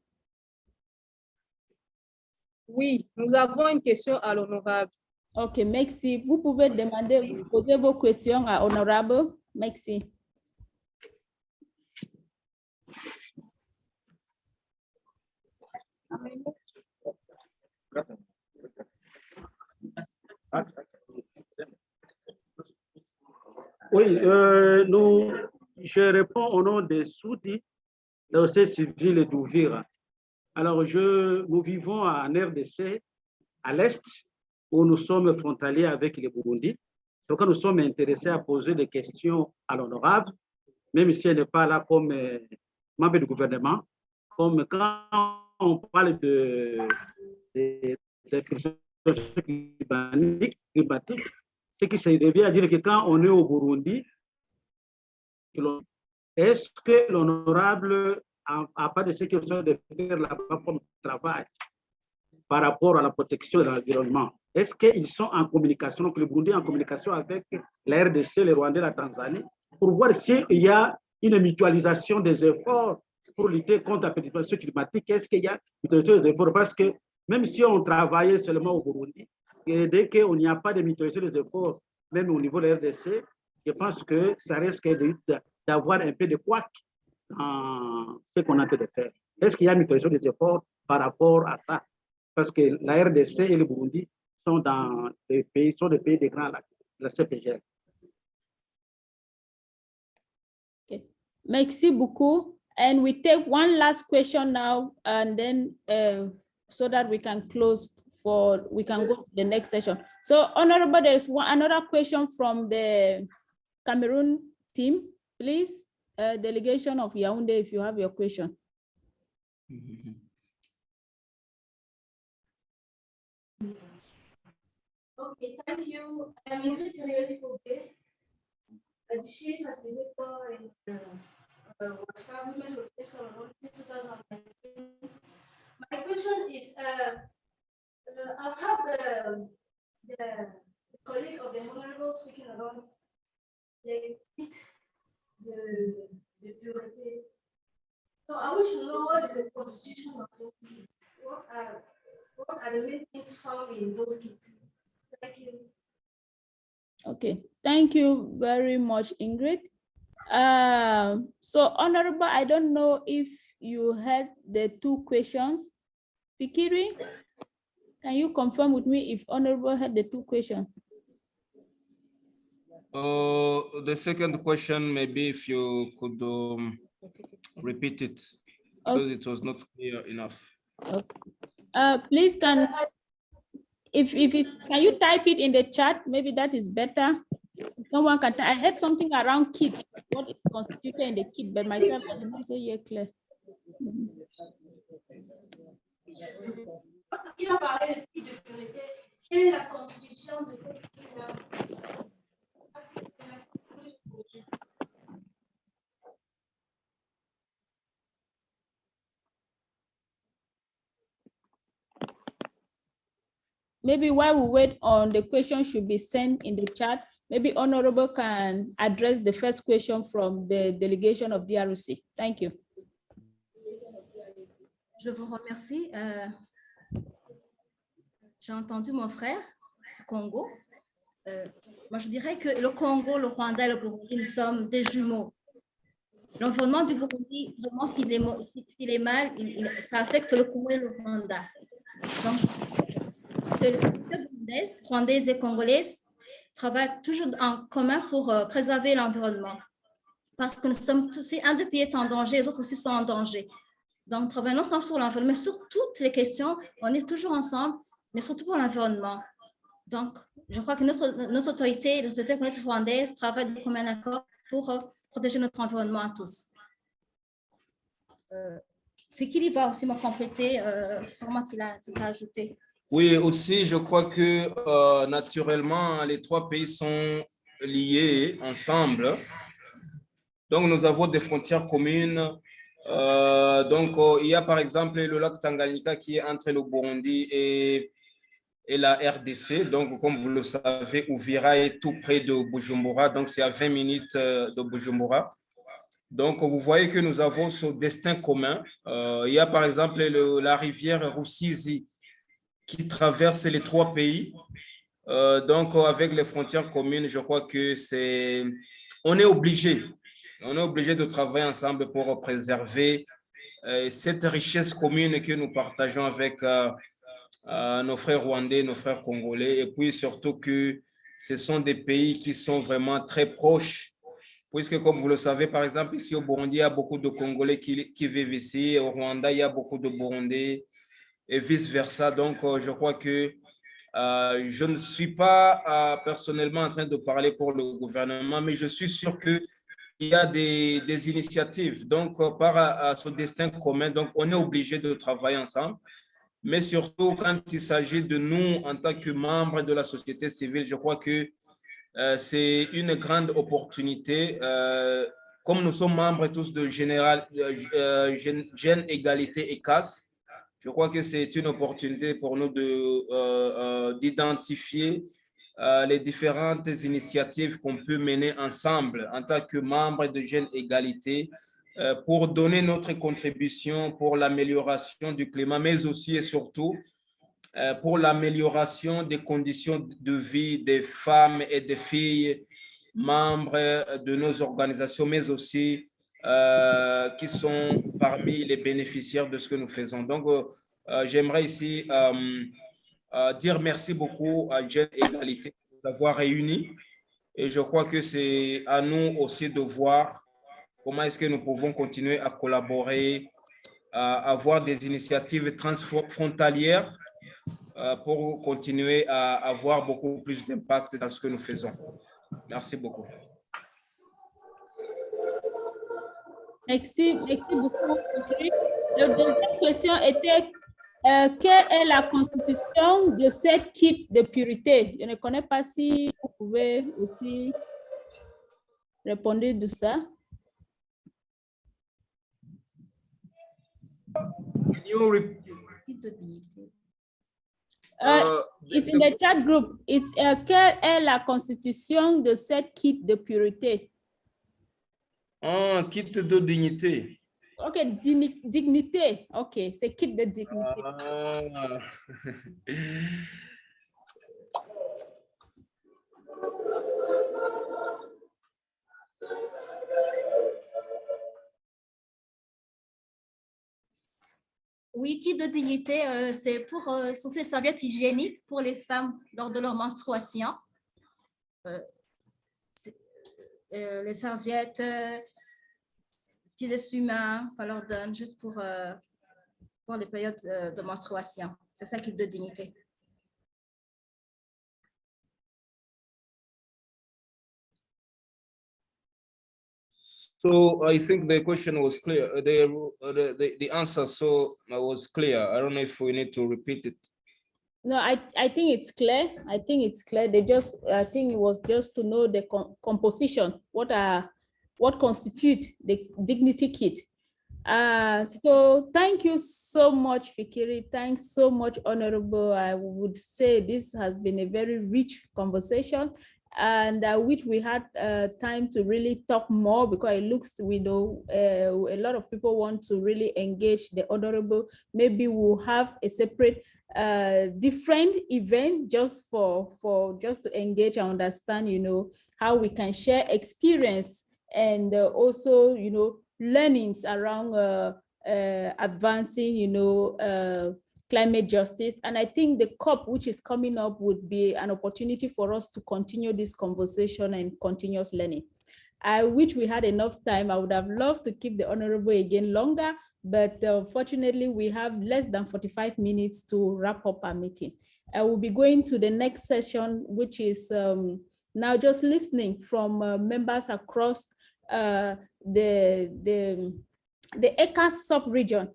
Oui, nous avons une question à l'honorable. Ok, merci. Vous pouvez demander, poser vos questions à Honorable. Merci. Oui, je réponds au nom des sous-dits de la société civile d'Ouvira. Alors, nous vivons en RDC, à l'Est, où nous sommes frontaliers avec les Burundi. Donc, nous sommes intéressés à poser des questions à l'honorable, même si elle n'est pas là comme membre du gouvernement. Comme quand on parle de questions climatiques, ce qui revient à dire que quand on est au Burundi, est-ce que l'honorable n'a pas de ce qu'ils sont de faire là-bas comme travail par rapport à la protection de l'environnement? Est-ce qu'ils sont en communication, donc le Burundi est en communication avec la RDC, le Rwanda, la Tanzanie, pour voir s'il y a une mutualisation des efforts pour lutter contre la précipitation climatique? Est-ce qu'il y a une mutualisation des efforts? Parce que même si on travaillait seulement au Burundi, et dès qu'il n'y a pas de mutualisation des efforts, même au niveau de la RDC, je pense que ça risque d'avoir un peu de couac dans ce qu'on a de faire. Est-ce qu'il y a une mutualisation des efforts par rapport à ça? Parce que la RDC et le Burundi sont des pays des grands lacs, la CPGL. Okay. Merci beaucoup. And we take one last question now, and then so that we can close we can go to the next session. So Honorable, there's another question from the Cameroon team. Please, delegation of Yaoundé, if you have your question. Okay, thank you. I'm Ingrid Sirioli-Foubé, a chief facilitator in Women since 2019. My question is, I've had the colleague of the Honorable speaking about the purity. So I wish to know what is the constitution of those kids. What are the main things found in those kids? Thank you. Okay, thank you very much, Ingrid. So Honorable, I don't know if you had the two questions. Fikiri, can you confirm with me if Honorable had the two questions? The second question, maybe if you could repeat it, because it was not clear enough. Okay. Please, can you type it in the chat? Maybe that is better. Someone can. I heard something around kit. What is constituted in the kit, but myself I did not say yeah clear. Il a parlé de kit de purité. Quelle est la constitution de cette kit-là? Maybe while we wait on the question should be sent in the chat, maybe Honorable can address the first question from the delegation of DRC. Thank you. Je vous remercie. J'ai entendu mon frère du Congo. Moi, je dirais que le Congo, le Rwanda et le Burundi, nous sommes des jumeaux. L'environnement du Burundi, vraiment, s'il est mal, ça affecte le Congo et le Rwanda. Donc, les sociétés rwandaises et congolaises travaillent toujours en commun pour préserver l'environnement. Parce que nous sommes tous, si un des pays est en danger, les autres aussi sont en danger. Donc, travaillons ensemble sur l'environnement, mais sur toutes les questions, on est toujours ensemble, mais surtout pour l'environnement. Donc, je crois que nos autorités, les autorités rwandaises travaillent de commun accord pour protéger notre environnement à tous. Fikiri va aussi me compléter sur moi qu'il a ajouté. Oui, aussi, je crois que naturellement, les trois pays sont liés ensemble. Donc, nous avons des frontières communes. Il y a par exemple le lac Tanganyika qui est entre le Burundi et la RDC. Donc, comme vous le savez, Uvira est tout près de Bujumbura. Donc, c'est à 20 minutes de Bujumbura. Donc, vous voyez que nous avons ce destin commun. Il y a par exemple la rivière Rusizi qui traverse les trois pays. Avec les frontières communes, je crois que on est obligé de travailler ensemble pour préserver cette richesse commune que nous partageons avec nos frères rwandais, nos frères congolais, et puis surtout que ce sont des pays qui sont vraiment très proches, puisque comme vous le savez, par exemple, ici au Burundi, il y a beaucoup de Congolais qui vivent ici, au Rwanda, il y a beaucoup de Burundais, et vice-versa. Donc, je crois que je ne suis pas personnellement en train de parler pour le gouvernement, mais je suis sûr qu'il y a des initiatives. Donc, par ce destin commun, donc, on est obligé de travailler ensemble. Mais surtout, quand il s'agit de nous, en tant que membres de la société civile, je crois que c'est une grande opportunité. Comme nous sommes membres tous de GenEgaliteECCAS, je crois que c'est une opportunité pour nous d'identifier les différentes initiatives qu'on peut mener ensemble en tant que membres de GenEgalite pour donner notre contribution pour l'amélioration du climat, mais aussi et surtout pour l'amélioration des conditions de vie des femmes et des filles membres de nos organisations, mais aussi qui sont parmi les bénéficiaires de ce que nous faisons. Donc, j'aimerais ici dire merci beaucoup à GenEgalite d'avoir réuni. Et je crois que c'est à nous aussi de voir comment est-ce que nous pouvons continuer à collaborer, à avoir des initiatives transfrontalières pour continuer à avoir beaucoup plus d'impact dans ce que nous faisons. Merci beaucoup. Merci beaucoup. La deuxième question était quelle est la constitution de cette kit de pureté? Je ne connais pas si vous pouvez aussi répondre de ça. It's in the chat group. It's quelle est la constitution de cette kit de pureté? Ah, kit de dignité. Ok, dignité. Ok, c'est kit de dignité. Ah. Oui, kit de dignité, c'est pour sont ces serviettes hygiéniques pour les femmes lors de leur menstruation. Les serviettes, petits essuie-mains qu'on leur donne juste pour les périodes de menstruation. C'est ça, kit de dignité. So I think the question was clear. The answer was clear. I don't know if we need to repeat it. No, I think it's clear. I think it's clear. I think it was just to know the composition. What constitute the dignity kit. So thank you so much, Fikiri. Thanks so much, Honorable. I would say this has been a very rich conversation, and which we had time to really talk more, because it looks, we know a lot of people want to really engage the Honorable. Maybe we'll have a separate different event just just to engage and understand, you know, how we can share experience and also, you know, learnings around advancing, you know, climate justice. And I think the COP, which is coming up, would be an opportunity for us to continue this conversation and continuous learning. I wish we had enough time. I would have loved to keep the Honorable again longer, but fortunately we have less than 45 minutes to wrap up our meeting. I will be going to the next session, which is now just listening from members across the ECCAS sub-region,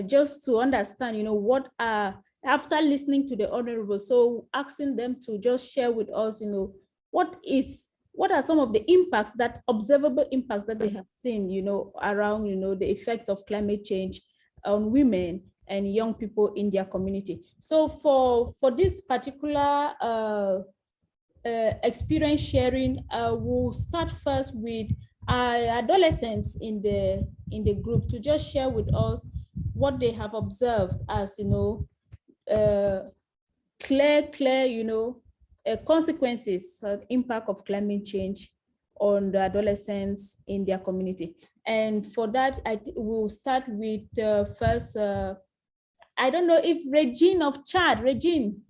just to understand, you know, what after listening to the Honorable, so asking them to just share with us, you know, what are some of the impacts, that observable impacts that they have seen, you know, around, you know, the effect of climate change on women and young people in their community. So for this particular experience sharing, we'll start first with adolescents in the group to just share with us what they have observed as, you know, clear, you know, consequences, impact of climate change on the adolescents in their community. And for that, we'll start with first, I don't know if Regine of Chad, Regine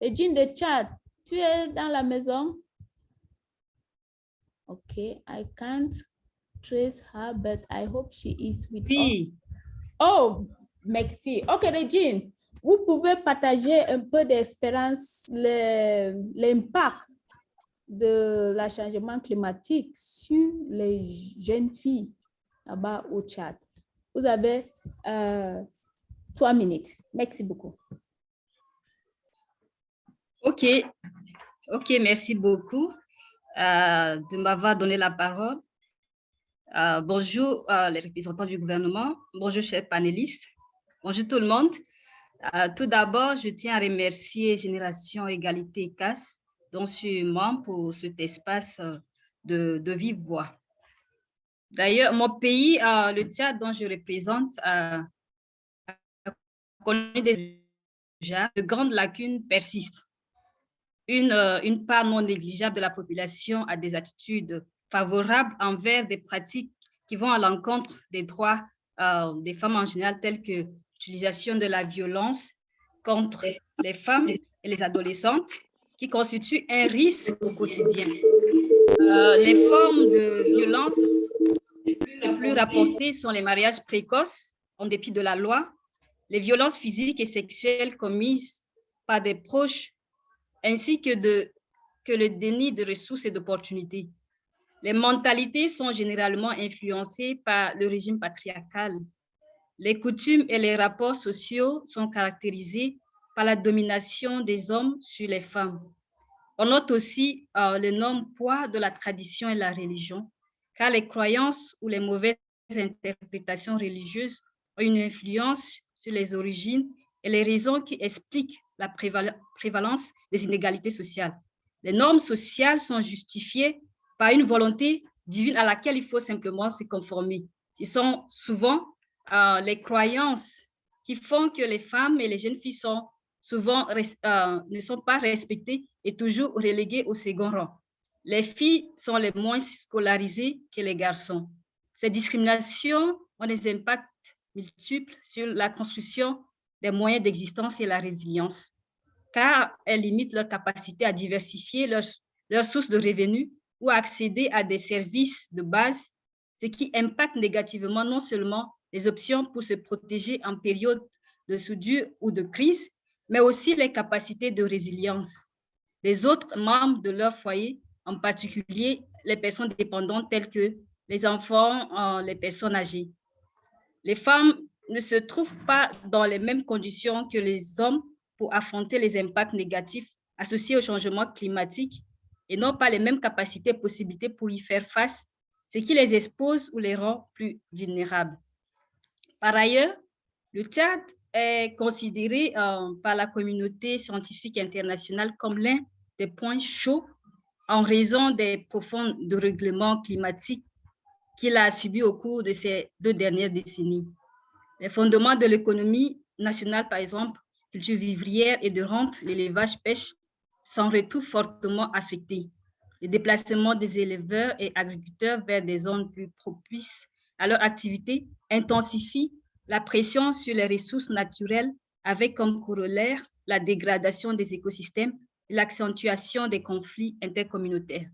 de Chad, tu es dans la maison? Okay, I can't trace her, but I hope she is with us. Oh, merci. Okay, Regine, vous pouvez partager un peu d'espérance, l'impact de la changement climatique sur les jeunes filles là-bas au Tchad. Vous avez 3 minutes. Merci beaucoup. OK, merci beaucoup de m'avoir donné la parole. Bonjour les représentants du gouvernement, bonjour chers panélistes, bonjour tout le monde. Tout d'abord, je tiens à remercier Génération Égalité ECCAS, dont je suis membre, pour cet espace de vive voix. D'ailleurs, mon pays, le Tchad, dont je représente, connaît déjà de grandes lacunes persistent. Une part non négligeable de la population a des attitudes favorables envers des pratiques qui vont à l'encontre des droits des femmes en général, telles que l'utilisation de la violence contre les femmes et les adolescentes, qui constituent un risque au quotidien. Les formes de violence les plus rapportées sont les mariages précoces, en dépit de la loi, les violences physiques et sexuelles commises par des proches, ainsi que le déni de ressources et d'opportunités. Les mentalités sont généralement influencées par le régime patriarcal. Les coutumes et les rapports sociaux sont caractérisés par la domination des hommes sur les femmes. On note aussi l'énorme poids de la tradition et la religion, car les croyances ou les mauvaises interprétations religieuses ont une influence sur les origines et les raisons qui expliquent la prévalence des inégalités sociales. Les normes sociales sont justifiées par une volonté divine à laquelle il faut simplement se conformer. Ce sont souvent les croyances qui font que les femmes et les jeunes filles sont souvent ne sont pas respectées et toujours reléguées au second rang. Les filles sont les moins scolarisées que les garçons. Ces discriminations ont des impacts multiples sur la construction des moyens d'existence et la résilience, car elles limitent leur capacité à diversifier leurs sources de revenus ou à accéder à des services de base, ce qui impacte négativement non seulement les options pour se protéger en période de soudure ou de crise, mais aussi les capacités de résilience des autres membres de leur foyer, en particulier les personnes dépendantes telles que les enfants, les personnes âgées. Les femmes ne se trouvent pas dans les mêmes conditions que les hommes pour affronter les impacts négatifs associés au changement climatique et n'ont pas les mêmes capacités et possibilités pour y faire face, ce qui les expose ou les rend plus vulnérables. Par ailleurs, le Tchad est considéré par la communauté scientifique internationale comme l'un des points chauds en raison des profonds dérèglements climatiques qu'il a subis au cours de ces 2 dernières décennies. Les fondements de l'économie nationale, par exemple, culture vivrière et de rente, l'élevage-pêche, s'en retrouvent fortement affectés. Le déplacement des éleveurs et agriculteurs vers des zones plus propices à leur activité intensifie la pression sur les ressources naturelles avec comme corollaire la dégradation des écosystèmes et l'accentuation des conflits intercommunautaires.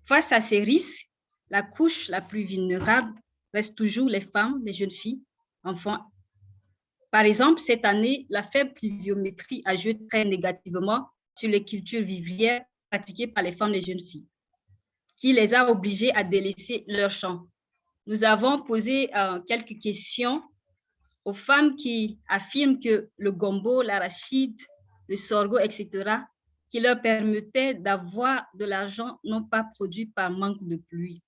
Face à ces risques, la couche la plus vulnérable reste toujours les femmes, les jeunes filles, enfants. Par exemple, cette année, la faible pluviométrie a joué très négativement sur les cultures vivrières pratiquées par les femmes et les jeunes filles, qui les a obligées à délaisser leurs champs. Nous avons posé quelques questions aux femmes qui affirment que le gombo, l'arachide, le sorgho, etc., qui leur permettaient d'avoir de l'argent, n'ont pas produit par manque de pluie.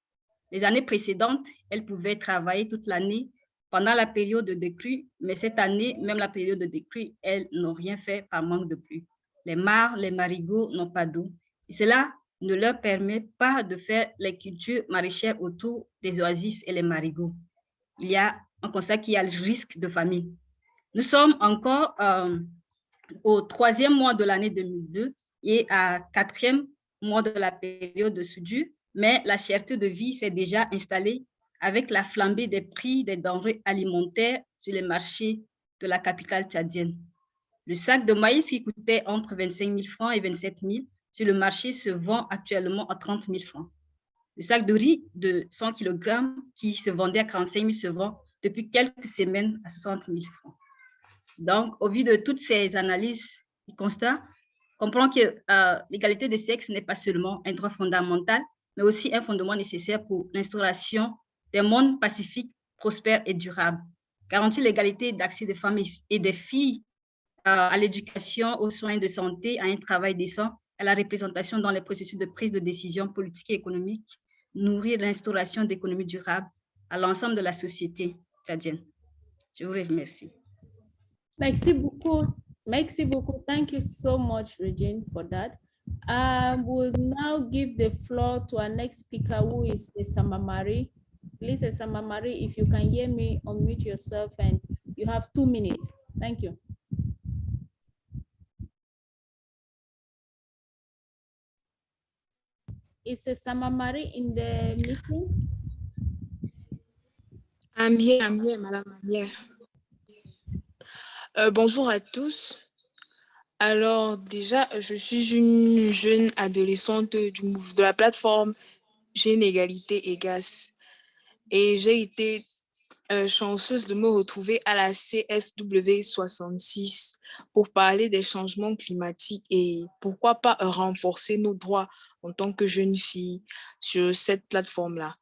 Les années précédentes, elles pouvaient travailler toute l'année pendant la période de décrue, mais cette année, même la période de décrue, elles n'ont rien fait par manque de pluie. Les mares, les marigots n'ont pas d'eau. Et cela ne leur permet pas de faire les cultures maraîchères autour des oasis et les marigots. On constate qu'il y a le risque de famine. Nous sommes encore au 3e mois de l'année 2002 et à 4e mois de la période de soudure, mais la cherté de vie s'est déjà installée avec la flambée des prix des denrées alimentaires sur les marchés de la capitale tchadienne. Le sac de maïs qui coûtait entre 25 000 francs et 27 000 sur le marché se vend actuellement à 30 000 francs. Le sac de riz de 100 kg qui se vendait à 45 000 se vend depuis quelques semaines à 60 000 francs. Donc, au vu de toutes ces analyses et constats, on comprend que l'égalité de sexe n'est pas seulement un droit fondamental, mais aussi un fondement nécessaire pour l'instauration d'un monde pacifique, prospère et durable. Garantir l'égalité d'accès des femmes et des filles à l'éducation, aux soins de santé, à un travail décent, à la représentation dans les processus de prise de décision politique et économique, nourrir l'instauration d'économies durables à l'ensemble de la société tchadienne. Je vous remercie. Merci beaucoup. Merci beaucoup. Thank you so much, Regine, for that. We'll now give the floor to our next speaker, who is Samamari. Please, Samamari, if you can hear me, unmute yourself, and you have 2 minutes. Thank you. Is Samamari in the meeting? I'm here, madame, I'm here. Bonjour à tous. Alors déjà, je suis une jeune adolescente de la plateforme GenEgaliteECCAS et j'ai été chanceuse de me retrouver à la CSW 66 pour parler des changements climatiques et pourquoi pas renforcer nos droits en tant que jeune fille sur cette plateforme-là.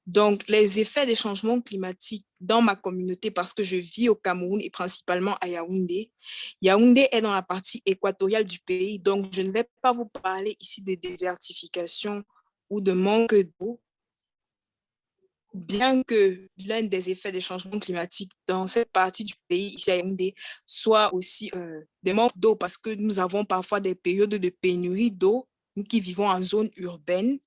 Donc, les effets des changements climatiques dans ma communauté, parce que je vis au Cameroun et principalement à Yaoundé. Yaoundé est dans la partie équatoriale du pays, donc je ne vais pas vous parler ici de désertification ou de manque d'eau, bien que l'un des effets des changements climatiques dans cette partie du pays, ici à Yaoundé, soit aussi des manques d'eau, parce que nous avons parfois des périodes de pénurie d'eau, nous qui vivons en zone urbaine,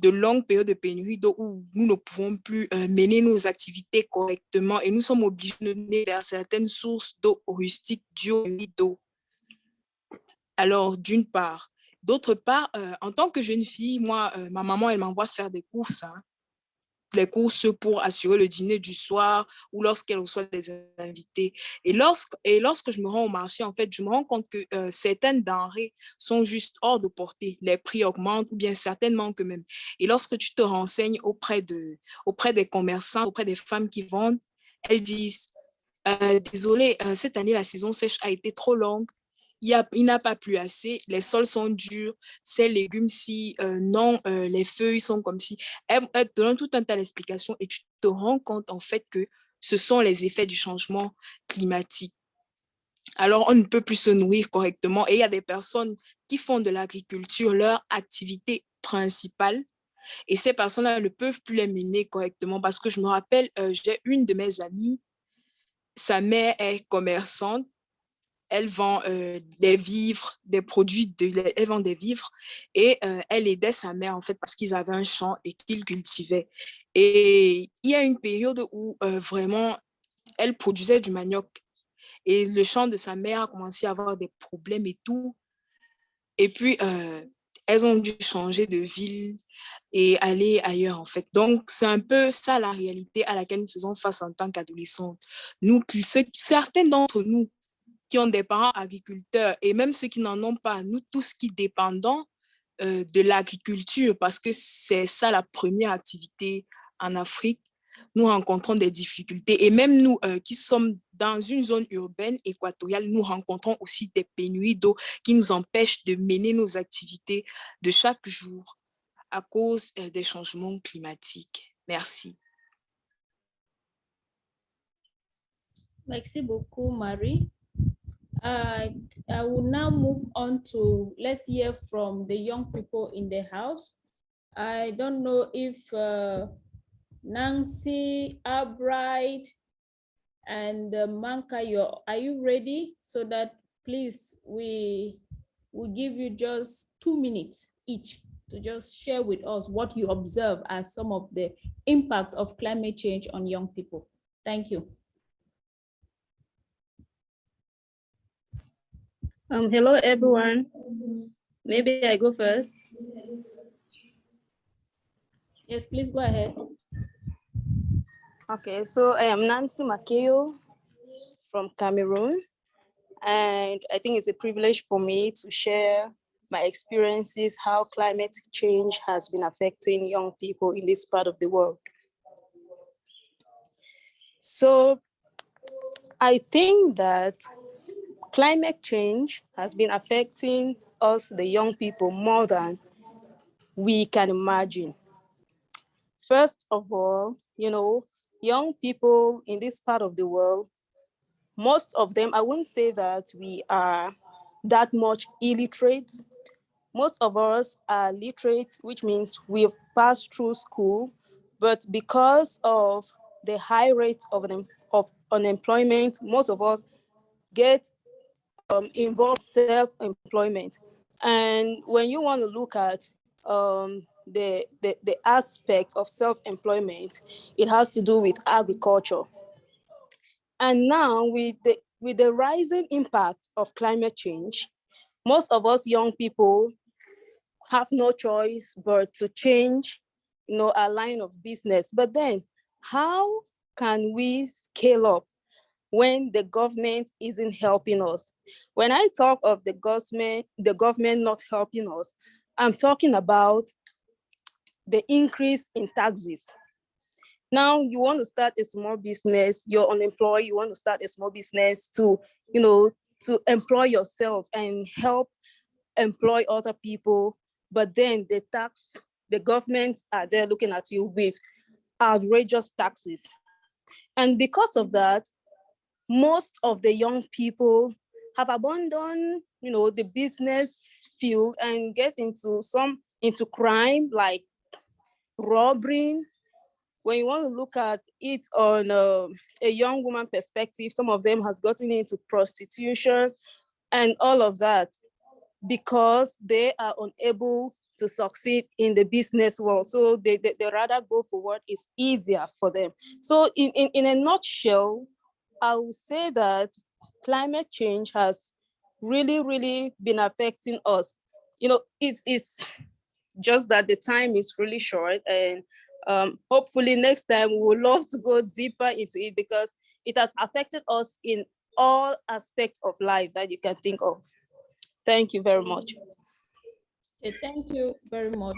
de longues périodes de pénurie d'eau où nous ne pouvons plus mener nos activités correctement et nous sommes obligés de mener vers certaines sources d'eau rustiques dues au manque d'eau. Alors, d'une part. D'autre part, en tant que jeune fille, moi, ma maman, elle m'envoie faire des courses, hein. Les courses pour assurer le dîner du soir ou lorsqu'elle reçoit des invités. Et lorsque je me rends au marché, en fait, je me rends compte que certaines denrées sont juste hors de portée. Les prix augmentent ou bien certainement que même. Et lorsque tu te renseignes auprès des commerçants, auprès des femmes qui vendent, elles disent désolé, cette année, la saison sèche a été trop longue. Il n'a pas plu assez, les sols sont durs, ces légumes-ci, non, les feuilles sont comme si. Elle te donne tout un tas d'explications et tu te rends compte en fait que ce sont les effets du changement climatique. Alors, on ne peut plus se nourrir correctement et il y a des personnes qui font de l'agriculture leur activité principale et ces personnes-là ne peuvent plus les mener correctement parce que je me rappelle, j'ai une de mes amies, sa mère est commerçante. Elle vend des vivres, des produits, elle vend des vivres et elle aidait sa mère en fait parce qu'ils avaient un champ et qu'ils cultivaient. Et il y a une période où vraiment elle produisait du manioc et le champ de sa mère a commencé à avoir des problèmes et tout. Et puis elles ont dû changer de ville et aller ailleurs en fait. Donc c'est un peu ça la réalité à laquelle nous faisons face en tant qu'adolescentes. Nous, certains d'entre nous qui ont des parents agriculteurs et même ceux qui n'en ont pas, nous tous qui dépendons de l'agriculture parce que c'est ça la première activité en Afrique, nous rencontrons des difficultés et même nous qui sommes dans une zone urbaine équatoriale, nous rencontrons aussi des pénuries d'eau qui nous empêchent de mener nos activités de chaque jour à cause des changements climatiques. Merci. Merci beaucoup, Marie. I will now move on to, let's hear from the young people in the house. I don't know if Nancy, Albright, and Manka, are you ready? So that please, we will give you just 2 minutes each to just share with us what you observe as some of the impacts of climate change on young people. Thank you. Hello, everyone. Maybe I go first. Yes, please go ahead. Okay, so I am Nancy Makeo from Cameroon, and I think it's a privilege for me to share my experiences, how climate change has been affecting young people in this part of the world. So I think that climate change has been affecting us, the young people, more than we can imagine. First of all, young people in this part of the world, most of them, I wouldn't say that we are that much illiterate. Most of us are literate, which means we've passed through school, but because of the high rate of unemployment, most of us get involved in self-employment. And when you want to look at the aspect of self-employment, it has to do with agriculture. And now with the rising impact of climate change, most of us young people have no choice but to change, our line of business. But then how can we scale up when the government isn't helping us. When I talk of the government not helping us, I'm talking about the increase in taxes. Now you want to start a small business, you're unemployed, you want to start a small business to, to employ yourself and help employ other people, but then the governments are there looking at you with outrageous taxes. And because of that, most of the young people have abandoned, the business field and get into crime like robbery. When you want to look at it on a young woman perspective, some of them has gotten into prostitution and all of that because they are unable to succeed in the business world. So they rather go for what is easier for them. So in a nutshell, I would say that climate change has really, really been affecting us. It's just that the time is really short, and hopefully next time we would love to go deeper into it because it has affected us in all aspects of life that you can think of. Thank you very much. Okay, thank you very much.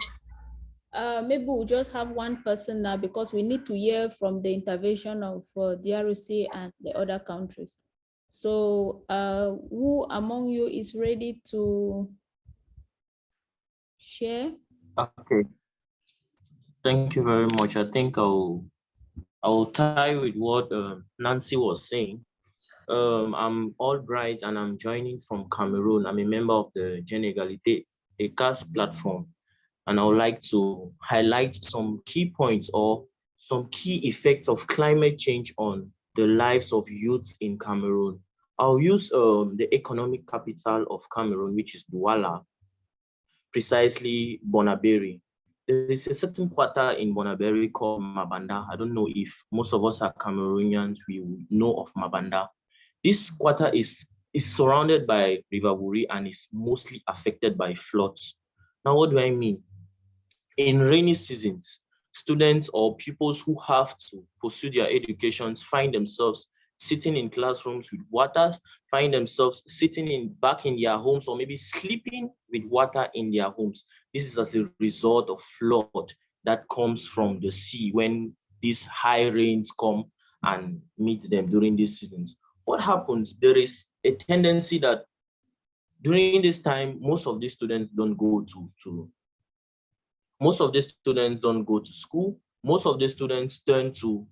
Maybe we'll just have one person now because we need to hear from the intervention of DRC and the other countries. So who among you is ready to share? Okay, thank you very much. I think I'll tie with what Nancy was saying. I'm Albright and I'm joining from Cameroon. I'm a member of the GenEgaliteECCAS platform, and I would like to highlight some key points or some key effects of climate change on the lives of youths in Cameroon. I'll use the economic capital of Cameroon, which is Douala, precisely Bonaberi. There is a certain quarter in Bonaberi called Mabanda. I don't know if most of us are Cameroonians, we know of Mabanda. This quarter is surrounded by River Wuri and is mostly affected by floods. Now, what do I mean? In rainy seasons, students or pupils who have to pursue their educations find themselves sitting in classrooms with water, find themselves sitting back in their homes, or maybe sleeping with water in their homes. This is as a result of flood that comes from the sea when these high rains come and meet them during these seasons. What happens? There is a tendency that during this time, most of these students don't go to school. Most of the students tend to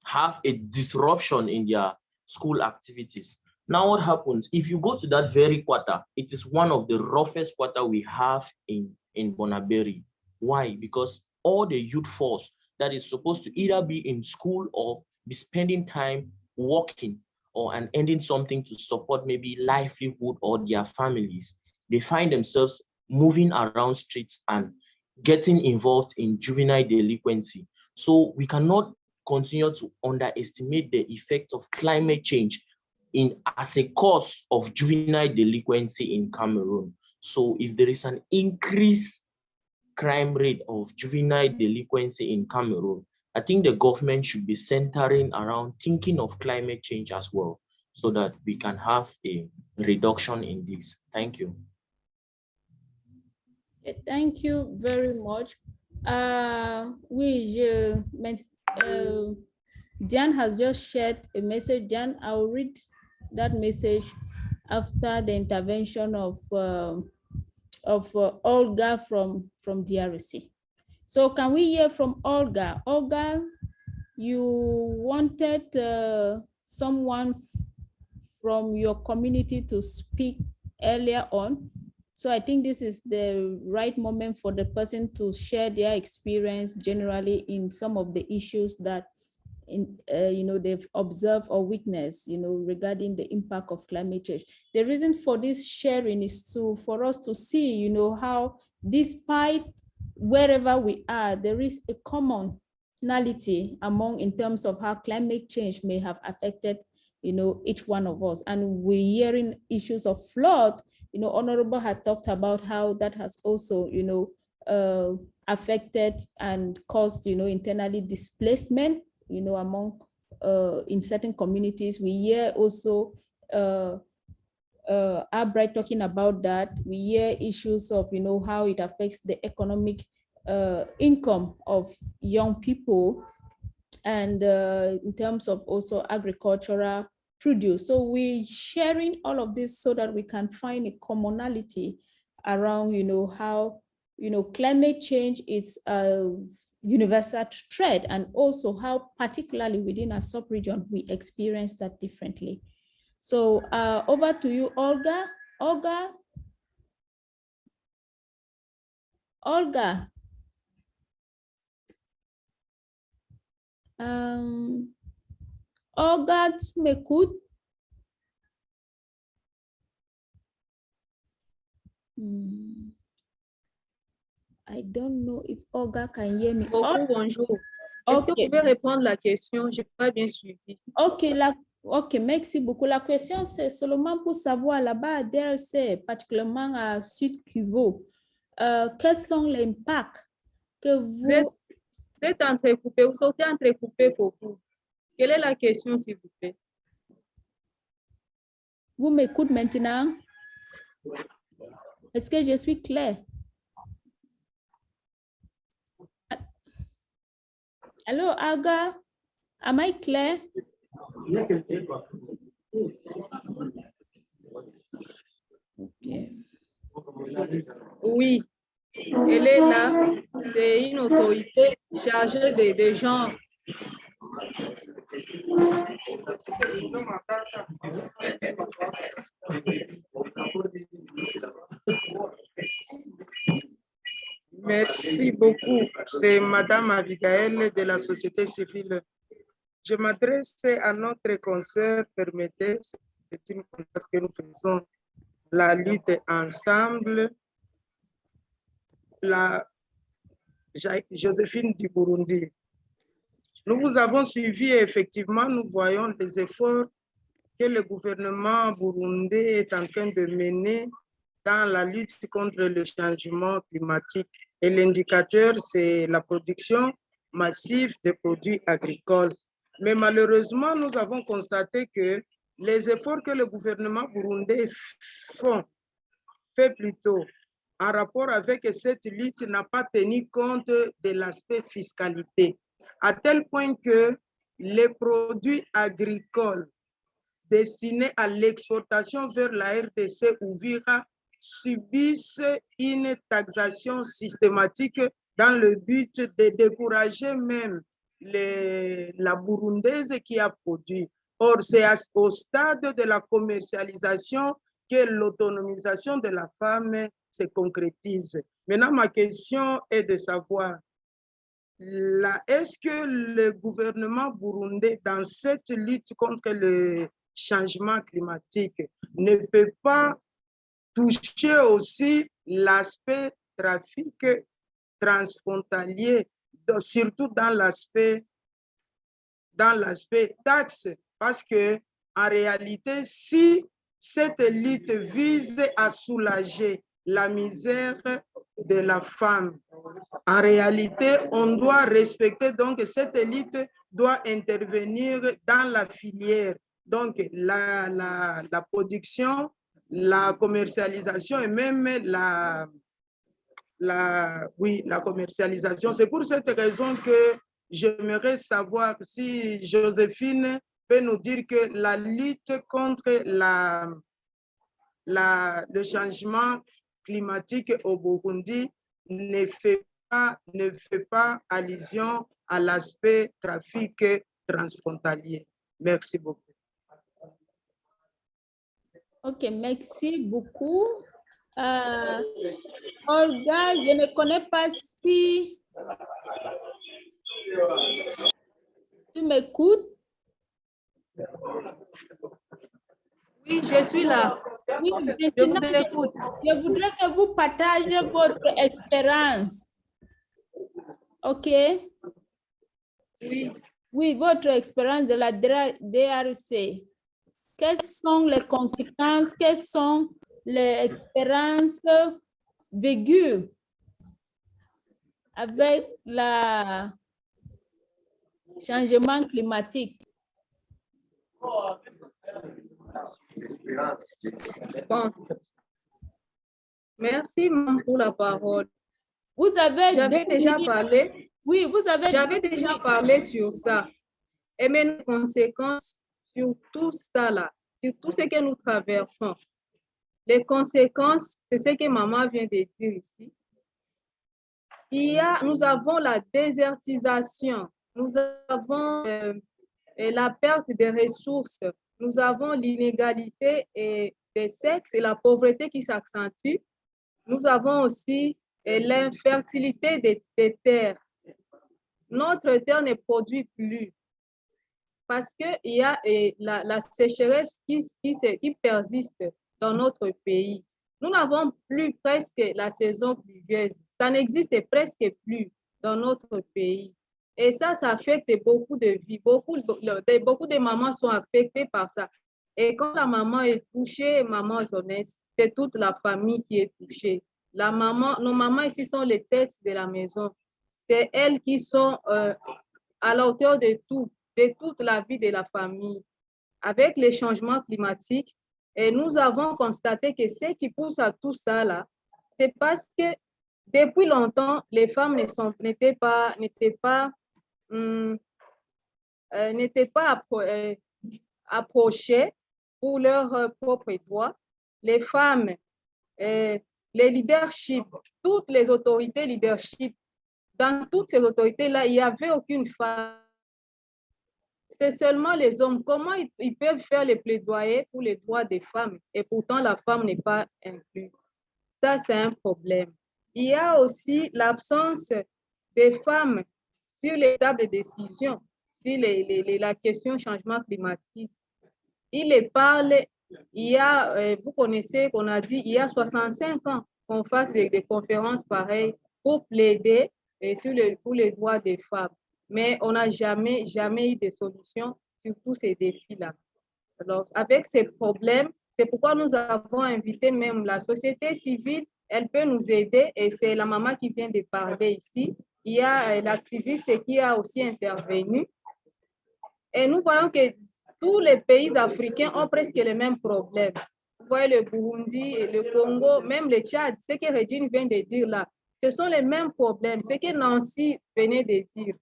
have a disruption in their school activities. Now, what happens? If you go to that very quarter, it is one of the roughest quarter we have in Bonaberi. Why? Because all the youth force that is supposed to either be in school or be spending time working and ending something to support maybe livelihood or their families, they find themselves moving around streets and getting involved in juvenile delinquency. So we cannot continue to underestimate the effect of climate change as a cause of juvenile delinquency in Cameroon. So if there is an increased crime rate of juvenile delinquency in Cameroon, I think the government should be centering around thinking of climate change as well, so that we can have a reduction in this. Thank you. Thank you very much. Diane has just shared a message. Diane, I'll read that message after the intervention of Olga from DRC. So can we hear from Olga? Olga, you wanted someone from your community to speak earlier on. So I think this is the right moment for the person to share their experience generally in some of the issues that they've observed or witnessed, regarding the impact of climate change. The reason for this sharing is for us to see, how despite wherever we are, there is a commonality in terms of how climate change may have affected, each one of us. And we're hearing issues of flood. Honorable had talked about how that has also, affected and caused, internally displacement, among in certain communities. We hear also Albright talking about that. We hear issues of, how it affects the economic income of young people, and in terms of also agricultural produce. So we're sharing all of this so that we can find a commonality around, how, climate change is a universal threat, and also how particularly within a sub-region we experience that differently. So over to you, Olga. Olga. Olga, tu m'écoutes? I don't know if Olga can hear me. Bonjour. Est-ce que vous pouvez répondre la question? Je n'ai pas bien suivi. Ok, merci beaucoup. La question, c'est seulement pour savoir là-bas à DRC, particulièrement à Sud Kivu, quels sont les impacts que vous êtes entrecoupé, vous sortez entrecoupé beaucoup. Quelle est la question, s'il vous plaît? Vous m'écoutez maintenant? Est-ce que je suis claire? Allô, Aga? Am I clear? Okay. Oui, elle est là. C'est une autorité chargée des gens. Merci beaucoup. C'est Madame Abigail de la société civile. Je m'adresse à notre consoeur, permettez, c'est une conférence que nous faisons la lutte ensemble. La Joséphine du Burundi. Nous vous avons suivi et effectivement, nous voyons les efforts que le gouvernement burundais est en train de mener dans la lutte contre le changement climatique. Et l'indicateur, c'est la production massive de produits agricoles. Mais malheureusement, nous avons constaté que les efforts que le gouvernement burundais fait plutôt en rapport avec cette lutte n'a pas tenu compte de l'aspect fiscalité, à tel point que les produits agricoles destinés à l'exportation vers la RDC ou Vira subissent une taxation systématique dans le but de décourager même la burundaise qui a produit. Or, c'est au stade de la commercialisation que l'autonomisation de la femme se concrétise. Maintenant, ma question est de savoir, est-ce que le gouvernement burundais, dans cette lutte contre le changement climatique, ne peut pas toucher aussi l'aspect trafic transfrontalier, surtout dans l'aspect taxe, parce que en réalité, si cette lutte vise à soulager la misère de la femme, en réalité, on doit respecter, donc cette lutte doit intervenir dans la filière. Donc, la production, la commercialisation et même la commercialisation. C'est pour cette raison que j'aimerais savoir si Joséphine peut nous dire que la lutte contre le changement climatique au Burundi ne fait pas allusion à l'aspect trafic transfrontalier. Merci beaucoup. Ok, merci beaucoup. Olga, je ne connais pas si tu m'écoutes. Oui, je suis là. Oui, maintenant, je voudrais que vous partagez votre expérience. OK? Oui. Oui, votre expérience de la DRC. Quelles sont les conséquences? Quelles sont les expériences vécues avec le changement climatique? Bon. Merci pour la parole. Vous avez J'avais déjà parlé. Oui, vous avez. J'avais déjà parlé sur ça. Et mes conséquences sur tout ça là, sur tout ce que nous traversons. Les conséquences, c'est ce que maman vient de dire ici. Nous avons la désertisation, nous avons la perte des ressources, nous avons l'inégalité des sexes et la pauvreté qui s'accentue. Nous avons aussi l'infertilité des terres. Notre terre ne produit plus parce qu'il y a la sécheresse qui persiste dans notre pays. Nous n'avons plus presque la saison pluvieuse. Ça n'existe presque plus dans notre pays. Et ça affecte beaucoup de vies. Beaucoup de mamans sont affectées par ça. Et quand la maman est touchée, maman jeunesse, c'est toute la famille qui est touchée. Nos mamans ici sont les têtes de la maison. C'est elles qui sont à la hauteur de toute la vie de la famille. Avec les changements climatiques, et nous avons constaté que ce qui pousse à tout ça, là, c'est parce que depuis longtemps, les femmes n'étaient pas approchées pour leurs propres droits. Les femmes, les leaderships, toutes les autorités leadership, dans toutes ces autorités-là, il n'y avait aucune femme. C'est seulement les hommes. Comment ils peuvent faire les plaidoyers pour les droits des femmes et pourtant la femme n'est pas inclue? Ça, c'est un problème. Il y a aussi l'absence des femmes sur les tables de décision, sur la question changement climatique. Ils les parlent. Vous connaissez qu'on a dit, il y a 65 ans qu'on fasse des conférences pareilles pour plaider pour les droits des femmes. Mais on n'a jamais eu de solution sur tous ces défis-là. Alors, avec ces problèmes, c'est pourquoi nous avons invité même la société civile, elle peut nous aider et c'est la maman qui vient de parler ici. Il y a l'activiste qui a aussi intervenu. Et nous voyons que tous les pays africains ont presque les mêmes problèmes. Vous voyez le Burundi, le Congo, même le Tchad, ce que Regine vient de dire là, ce sont les mêmes problèmes, ce que Nancy venait de dire.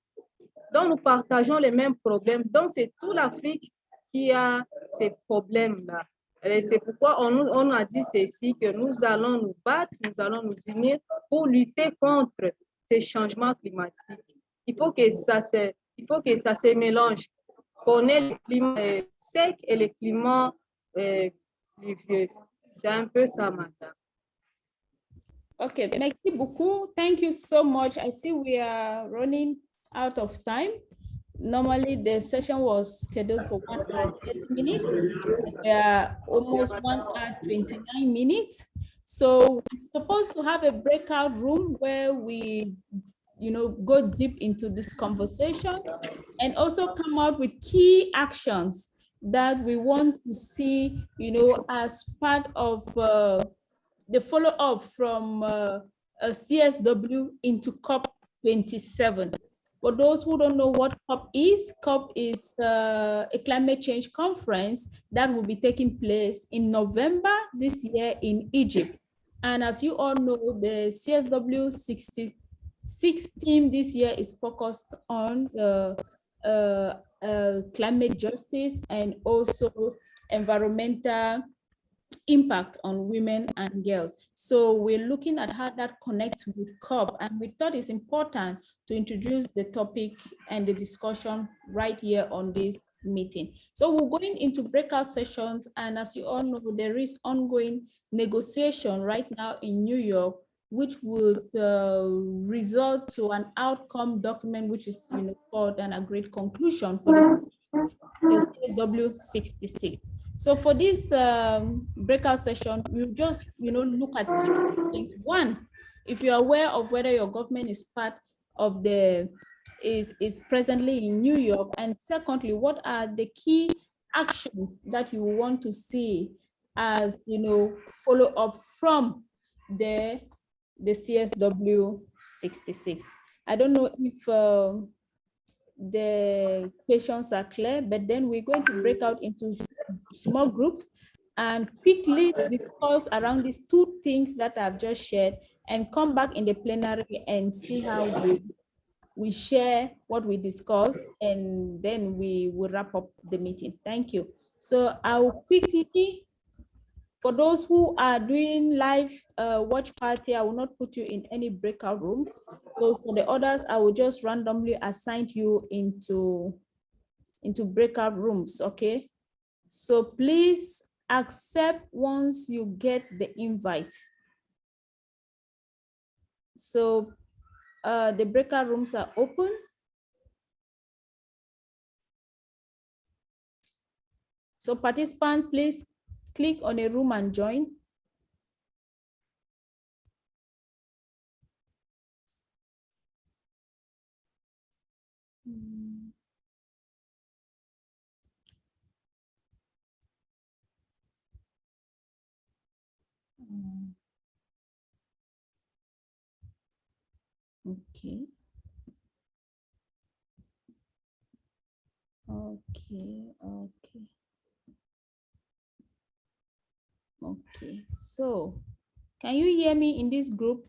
Donc, nous partageons les mêmes problèmes. Donc, c'est toute l'Afrique qui a ces problèmes-là. C'est pourquoi on a dit ceci, que nous allons nous battre, nous allons nous unir pour lutter contre ces changements climatiques. Il faut que ça se mélange. On ait le climat sec et le climat pluvieux. C'est un peu ça, madame. Okay, merci beaucoup. Thank you so much. I see we are running out of time. Normally the session was scheduled for 1 hour 30 minutes. We are almost 1 hour 29 minutes. So we're supposed to have a breakout room where we go deep into this conversation and also come out with key actions that we want to see, as part of the follow-up from CSW into COP27. For those who don't know what COP is a climate change conference that will be taking place in November this year in Egypt. And as you all know, the CSW 66 team this year is focused on climate justice and also environmental impact on women and girls. So we're looking at how that connects with COP, and we thought it's important to introduce the topic and the discussion right here on this meeting. So we're going into breakout sessions, and as you all know, there is ongoing negotiation right now in New York, which would result to an outcome document, which is called an agreed conclusion for the CSW 66. So for this breakout session, we'll just look at things. One, if you're aware of whether your government is part of is presently in New York, and secondly, what are the key actions that you want to see as follow up from the CSW 66. I don't know if the questions are clear, but then we're going to break out into small groups and quickly discuss around these two things that I've just shared and come back in the plenary and see how we share what we discussed, and then we will wrap up the meeting. Thank you. So I'll quickly, for those who are doing live watch party, I will not put you in any breakout rooms. So for the others, I will just randomly assign you into breakout rooms, okay? So please accept once you get the invite. So the breakout rooms are open. So participants, please click on a room and join. Okay. Okay, so can you hear me in this group?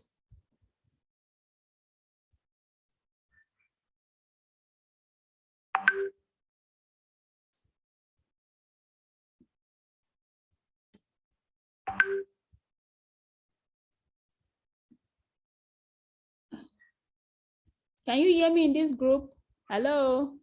Can you hear me in this group? Hello?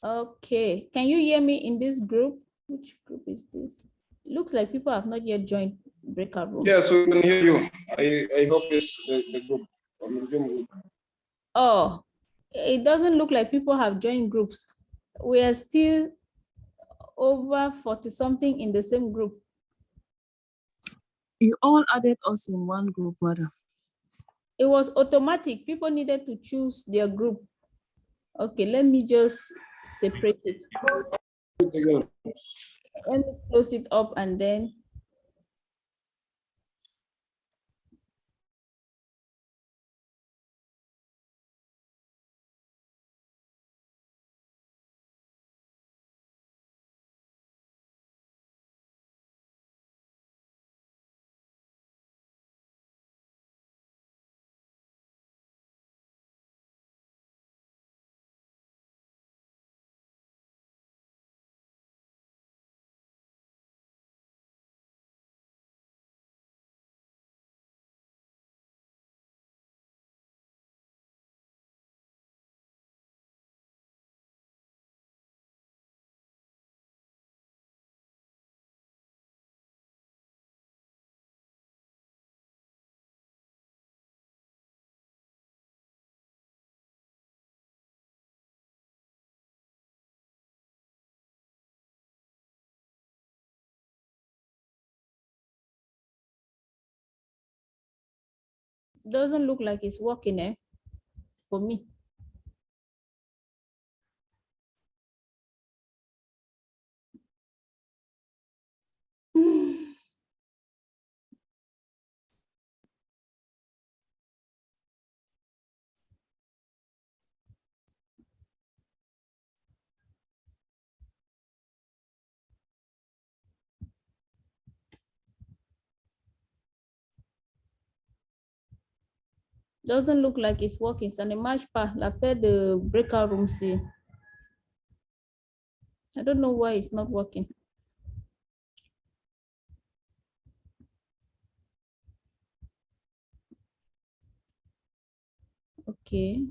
Okay, can you hear me in this group? Which group is this? Looks like people have not yet joined breakout room. Yes, we can hear you. I hope it's the group. Oh, it doesn't look like people have joined groups. We are still over 40 something in the same group. You all added us in one group, madam. It was automatic. People needed to choose their group. Okay, let me just separate it. Let me close it up and then. Doesn't look like it's working, for me. Doesn't look like it's working. Ça ne marche pas. L'affaire de breakout room, c'est. I don't know why it's not working. Okay.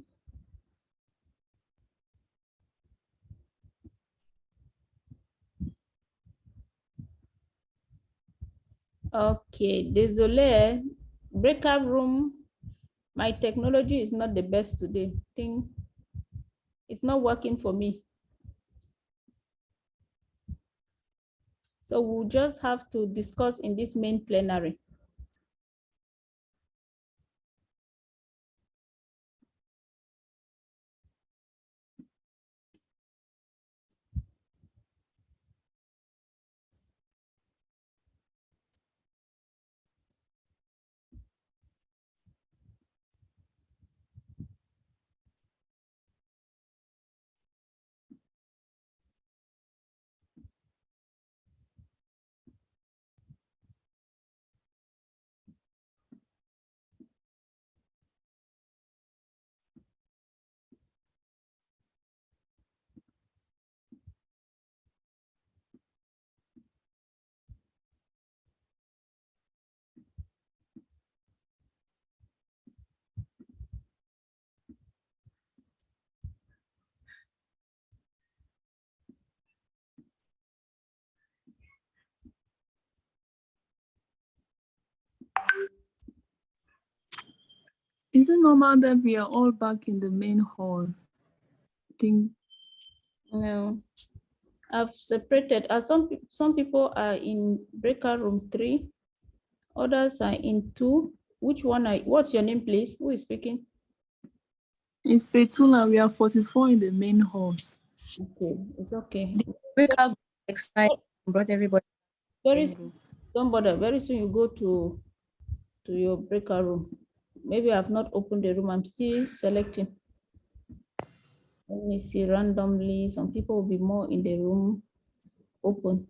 Okay, désolé. Breakout room, my technology is not the best today. Think it's not working for me. So we'll just have to discuss in this main plenary. Is it normal that we are all back in the main hall? I think No, I've separated. Some people are in breakout room 3, others are in 2. Which one what's your name, please? Who is speaking? it's Petula. We are 44 in the main hall. Okay, it's okay. Breakout expired, brought everybody. Don't bother. Very soon you go to your breakout room. Maybe I've not opened the room. I'm still selecting. Let me see randomly. Some people will be more in the room open.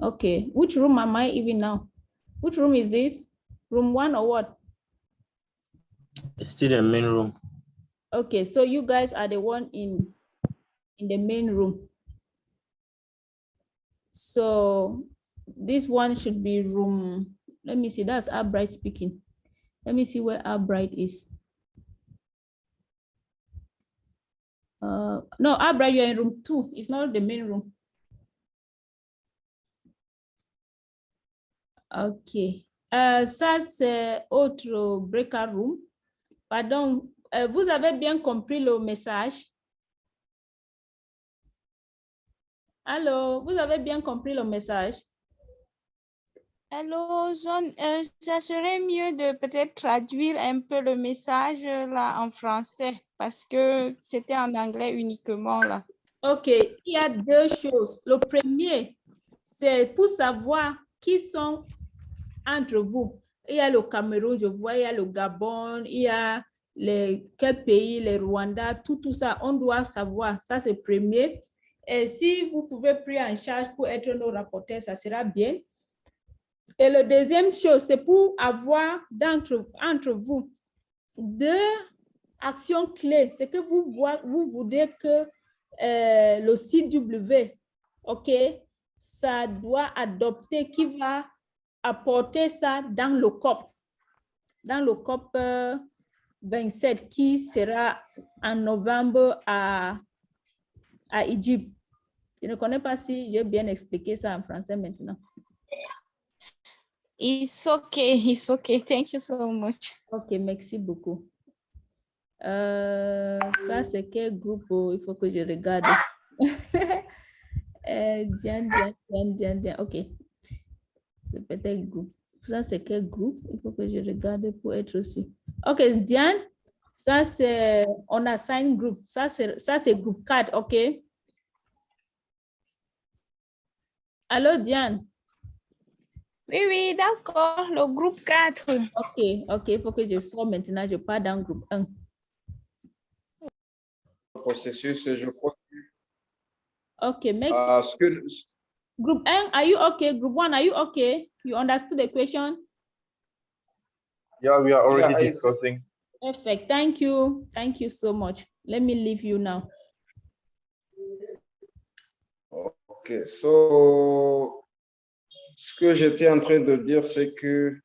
Okay, which room am I even now? Which room is this? Room 1 or what? It's still the main room. Okay, so you guys are the one in the main room. So this one should be room, let me see, that's Albright speaking. Let me see where Albright is. No, Albright, you're in room 2. It's not the main room. Ok. Ça, c'est autre breakout room. Pardon, vous avez bien compris le message? Allô, vous avez bien compris le message? Allô, John, ça serait mieux de peut-être traduire un peu le message là en français parce que c'était en anglais uniquement là. Ok, il y a 2 choses. Le premier, c'est pour savoir qui sont entre vous. Il y a le Cameroun, je vois, il y a le Gabon, il y a quel pays, les Rwanda, tout ça, on doit savoir. Ça, c'est premier. Et si vous pouvez prendre en charge pour être nos rapporteurs, ça sera bien. Et la deuxième chose, c'est pour avoir entre vous 2 actions clés. C'est que vous voulez que le site W, OK, ça doit adopter, qui va apporter ça dans le COP. Dans le COP 27 qui sera en novembre à Égypte. Je ne connais pas si j'ai bien expliqué ça en français maintenant. It's okay. Thank you so much. Ok, merci beaucoup. Ça, c'est quel groupe? Il faut que je regarde. Diane. Ok. C'est peut-être groupe. Ça, c'est quel groupe? Il faut que je regarde pour être sûr. Ok, Diane, ça, c'est on assign group. Ça, c'est groupe 4, ok? Allô, Diane? Oui, d'accord. Le groupe 4. Ok. Il faut que je sois maintenant. Je pars dans groupe 1. Processus, je crois. Ok, merci. Group 1, are you okay? Group 1, are you okay? You understood the question? Yeah, we are already discussing. Perfect. Thank you. Thank you so much. Let me leave you now. Ok, so ce que j'étais en train de dire, c'est que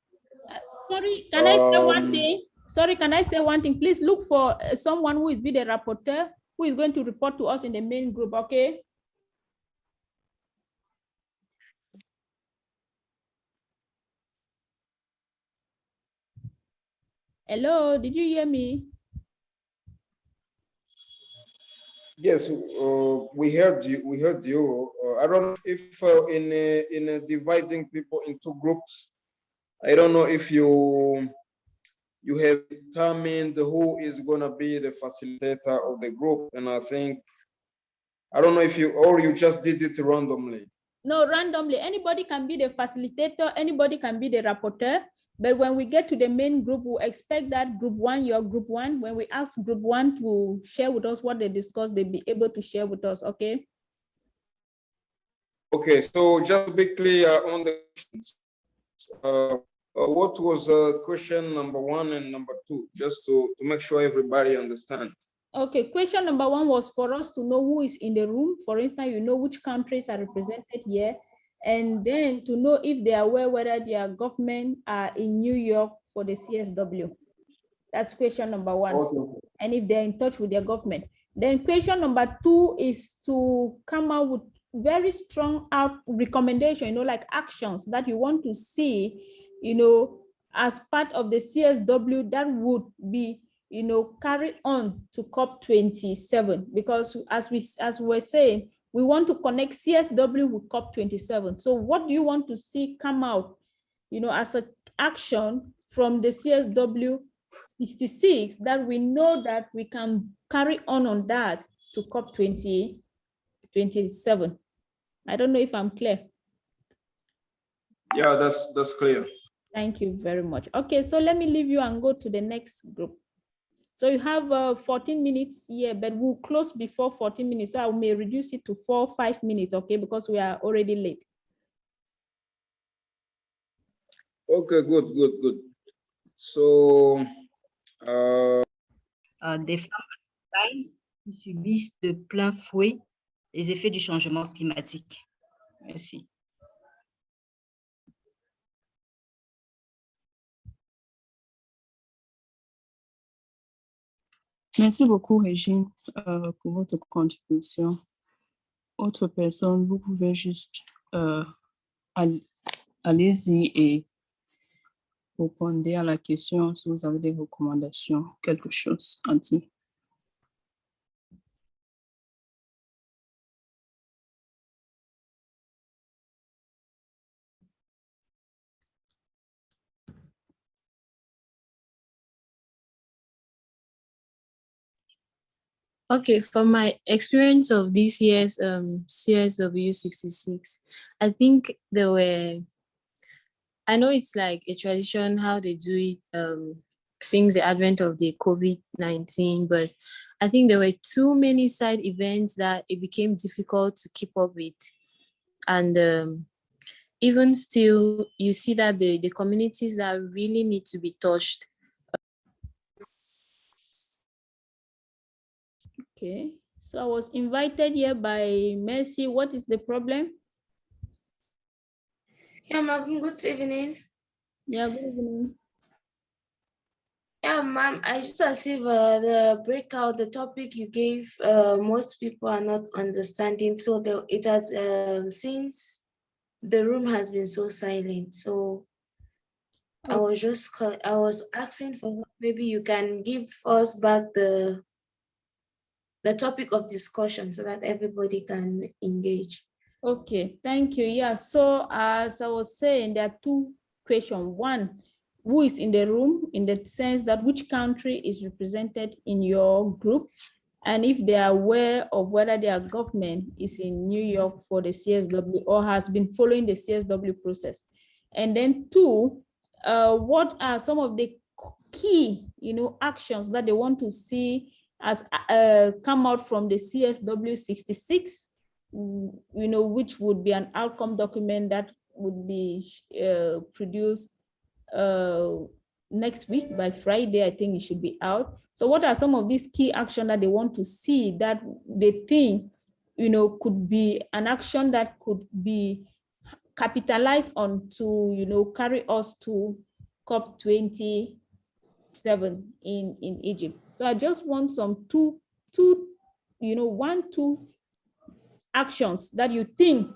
sorry, can I say one thing? Sorry, can I say one thing? Please look for someone who is be the rapporteur, who is going to report to us in the main group, okay? Hello, did you hear me? Yes, we heard you. I don't know if in dividing people into groups, I don't know if you have determined who is gonna be the facilitator of the group, and I don't know if you just did it randomly. No, randomly. Anybody can be the facilitator. Anybody can be the rapporteur. But when we get to the main group, we expect that group 1, your group 1, when we ask group 1 to share with us what they discussed, they'll be able to share with us, okay? Okay, so just to be clear on the questions, what was question number 1 and number 2, just to make sure everybody understands. Okay, question number 1 was for us to know who is in the room. For instance, you know which countries are represented here. And then to know if they are aware whether their government are in New York for the CSW. That's question number 1. Okay. And if they're in touch with their government. Then question number 2 is to come out with very strong out recommendation, like actions that you want to see, as part of the CSW that would be, carried on to COP27, because as we're saying, we want to connect CSW with COP27. So what do you want to see come out, as an action from the CSW 66 that we know that we can carry on that to COP27? I don't know if I'm clear. Yeah, that's clear. Thank you very much. Okay, so let me leave you and go to the next group. So you have 14 minutes here, but we'll close before 14 minutes. So I may reduce it to 4 or 5 minutes, okay, because we are already late. Okay, good. So, Des femmes qui subissent de plein fouet les effets du changement climatique. Merci. Merci beaucoup, Régine, pour votre contribution. Autre personne, vous pouvez juste allez-y et répondre à la question si vous avez des recommandations, quelque chose à dire. Okay, from my experience of this year's CSW 66, I think I know it's like a tradition how they do it since the advent of the COVID-19, but I think there were too many side events that it became difficult to keep up with. And even still, you see that the communities that really need to be touched. Okay, so I was invited here by Mercy. What is the problem? Yeah, ma'am, good evening. Yeah, good evening. Yeah, ma'am, I just see the breakout, the topic you gave, most people are not understanding. So it has, since the room has been so silent. So I was asking for maybe you can give us back the topic of discussion so that everybody can engage. Okay, thank you. Yeah, so as I was saying, there are two questions. One, who is in the room, in the sense that which country is represented in your group, and if they are aware of whether their government is in New York for the CSW or has been following the CSW process. And then two, what are some of the key, actions that they want to see as come out from the CSW 66, which would be an outcome document that would be produced next week by Friday. I think it should be out. So what are some of these key actions that they want to see that they think, could be an action that could be capitalized on to, carry us to COP27 in Egypt? So I just want some two, 2 actions that you think,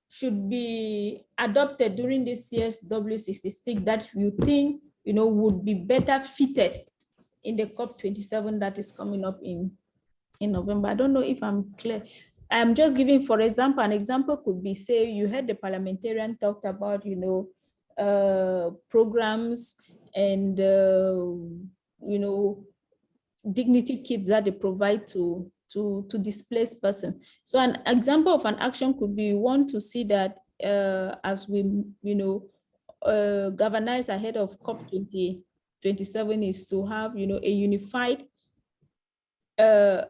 should be adopted during this CSW 66 that you think, would be better fitted in the COP27 that is coming up in November. I don't know if I'm clear. I'm just giving, for example, an example could be, say, you heard the parliamentarian talked about, programs and, dignity kits that they provide to displaced person. So an example of an action could be, want to see that as we, galvanize ahead of COP27 is to have, a unified a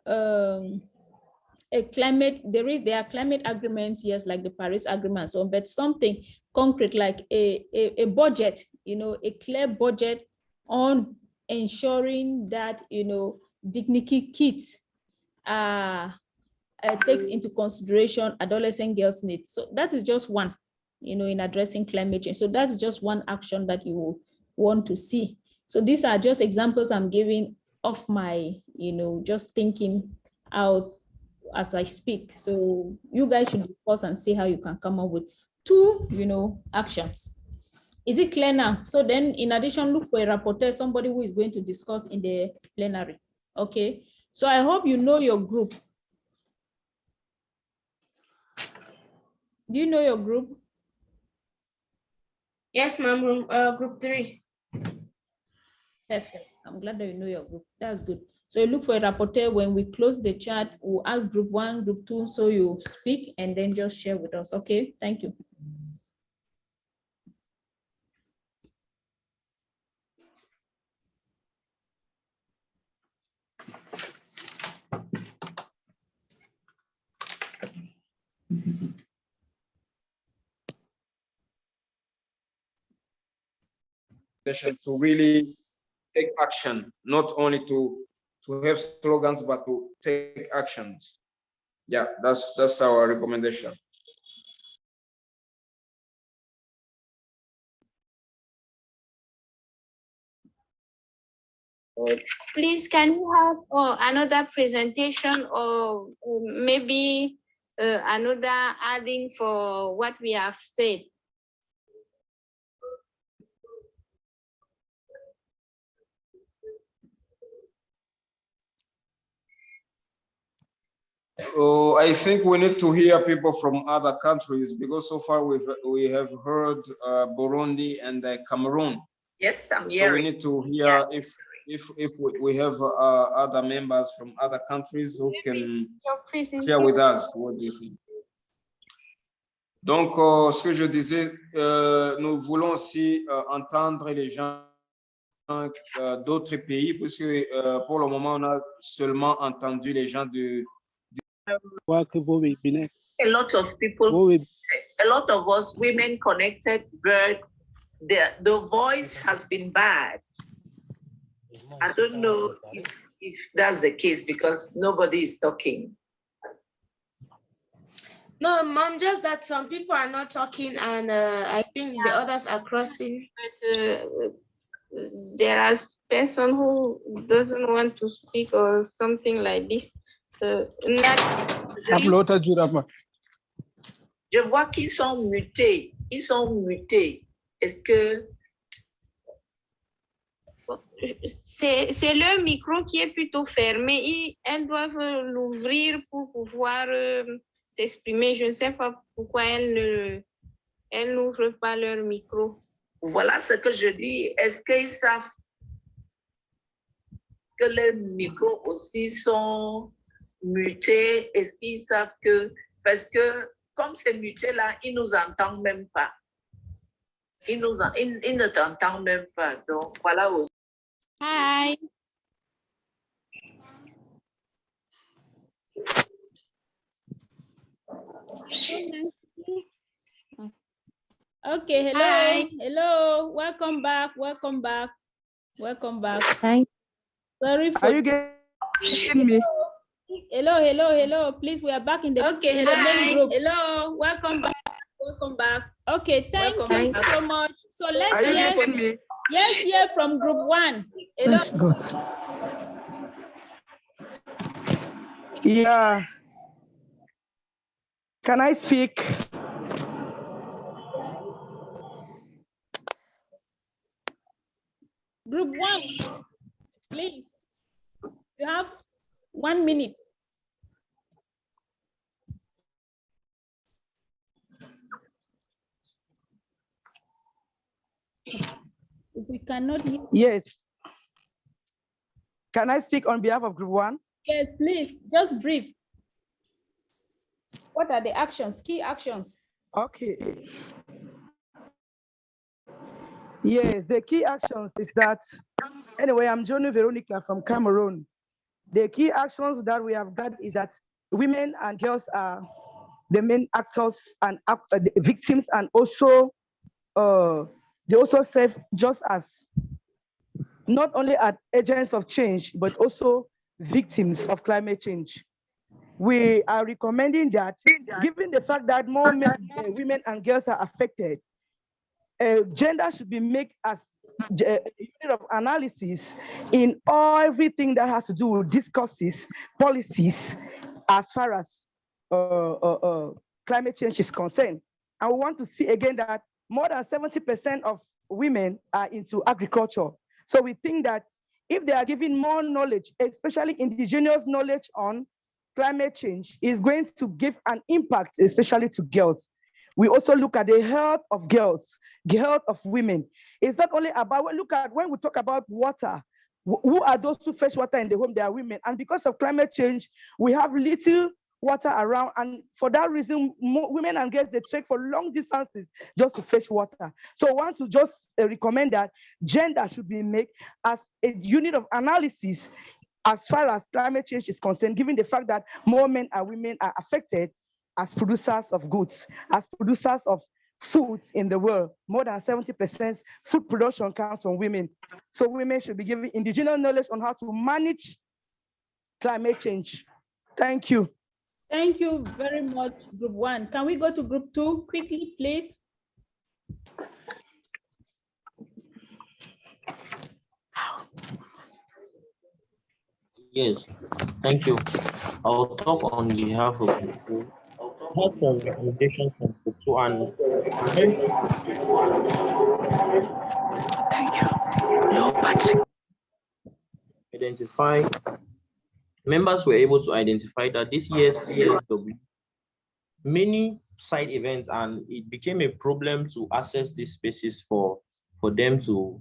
climate, there are climate agreements, yes, like the Paris Agreement, so, but something concrete like a budget, a clear budget on ensuring that, dignity kits takes into consideration adolescent girls' needs. So that is just one, in addressing climate change. So that's just one action that you will want to see. So these are just examples I'm giving of my, just thinking out as I speak. So you guys should discuss and see how you can come up with 2, actions. Is it clear now? So then in addition, look for a rapporteur, somebody who is going to discuss in the plenary. Okay. So I hope you know your group. Do you know your group? Yes, ma'am, group 3. Perfect. I'm glad that you know your group. That's good. So you look for a rapporteur. When we close the chat, we'll ask group 1, group 2, so you speak and then just share with us. Okay, thank you. To really take action, not only to have slogans, but to take actions. Yeah, that's our recommendation. Please, can you have another presentation or maybe another adding for what we have said? Oh, I think we need to hear people from other countries, because so far we have heard Burundi and Cameroon. Yes, I'm So we need to hear if we have other members from other countries who can share with us what they think. Donc, ce que je disais, nous voulons aussi entendre les gens d'autres pays, puisque pour le moment, on a seulement entendu les gens de... A lot of people, a lot of us women connected, but the voice has been bad. I don't know if that's the case, because nobody is talking. No, Mom, just that some people are not talking, and I think the others are crossing. But, there are person who doesn't want to speak or something like this. Je vois qu'ils sont mutés. Ils sont mutés. Est-ce que... C'est leur micro qui est plutôt fermé. Elles doivent l'ouvrir pour pouvoir s'exprimer. Je ne sais pas pourquoi elles n'ouvrent pas leur micro. Voilà ce que je dis. Est-ce qu'ils savent que les micros aussi sont mutés? Est-ce qu'ils savent que... Parce que comme c'est muté là, ils ne nous entendent même pas. Ils ne t'entendent même pas. Donc voilà aussi. Hi. Okay, hello. Hi. Hello, welcome back, welcome back, welcome back. Thank you. Sorry for... Are you getting me? Hello. Please, we are back in the, okay, the main group. Hello, welcome back. Welcome back. Okay, thank you so much. So let's hear from group 1. Hello. Yeah. Can I speak? Group 1, please. You have 1 minute. If we cannot hear. Yes. Can I speak on behalf of group 1? Yes, please, just brief. What are the actions, key actions? Okay. Yes, the key actions is that, anyway, I'm Johnny Veronica from Cameroon. The key actions that we have got is that women and girls are the main actors and the victims, and also they also serve just as not only as agents of change, but also victims of climate change. We are recommending that, given the fact that more women and girls are affected, gender should be made as a unit of analysis in everything that has to do with discourses, policies, as far as climate change is concerned. And we want to see again that more than 70% of women are into agriculture. So we think that if they are given more knowledge, especially indigenous knowledge on climate change, is going to give an impact, especially to girls. We also look at the health of girls, the health of women. It's not only about, look at when we talk about water, who are those who fetch water in the home? They are women. And because of climate change, we have little water around. And for that reason, women and girls, they trek for long distances just to fetch water. So I want to just recommend that gender should be made as a unit of analysis as far as climate change is concerned, given the fact that more men and women are affected as producers of goods, as producers of food in the world. More than 70% food production comes from women. So women should be given indigenous knowledge on how to manage climate change. Thank you. Thank you very much, Group 1. Can we go to Group 2 quickly, please? Yes, thank you. I'll talk on behalf of the school. I have some recommendations from the two and members were able to identify that this year's CSW, many side events, and it became a problem to access these spaces for them to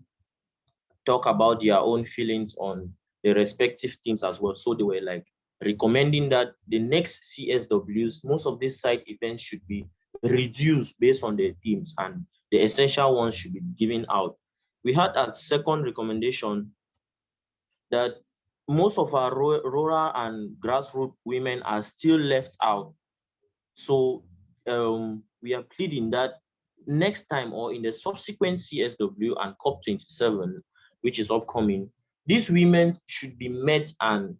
talk about their own feelings on the respective teams as well. So they were like recommending that the next CSWs, most of these side events should be reduced based on their teams and the essential ones should be given out. We had a second recommendation that most of our rural and grassroots women are still left out. So we are pleading that next time or in the subsequent CSW and COP27, which is upcoming, these women should be met and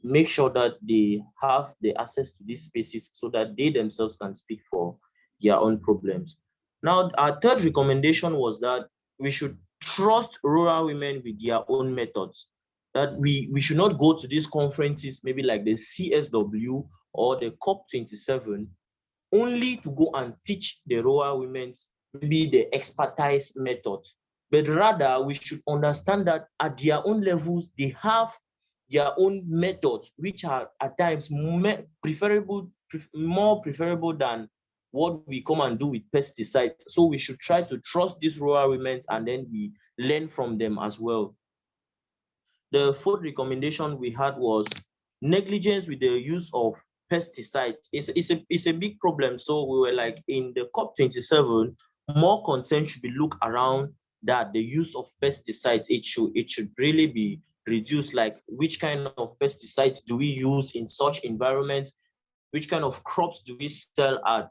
make sure that they have the access to these spaces so that they themselves can speak for their own problems. Now, our third recommendation was that we should trust rural women with their own methods, that we should not go to these conferences, maybe like the CSW or the COP27, only to go and teach the rural women maybe the expertise methods. But rather, we should understand that at their own levels, they have their own methods, which are at times more preferable than what we come and do with pesticides. So we should try to trust these rural women and then we learn from them as well. The fourth recommendation we had was negligence with the use of pesticides. It's a big problem. So we were like, in the COP27, more concern should be looked around that the use of pesticides, it should really be reduced, like which kind of pesticides do we use in such environments, which kind of crops do we sell at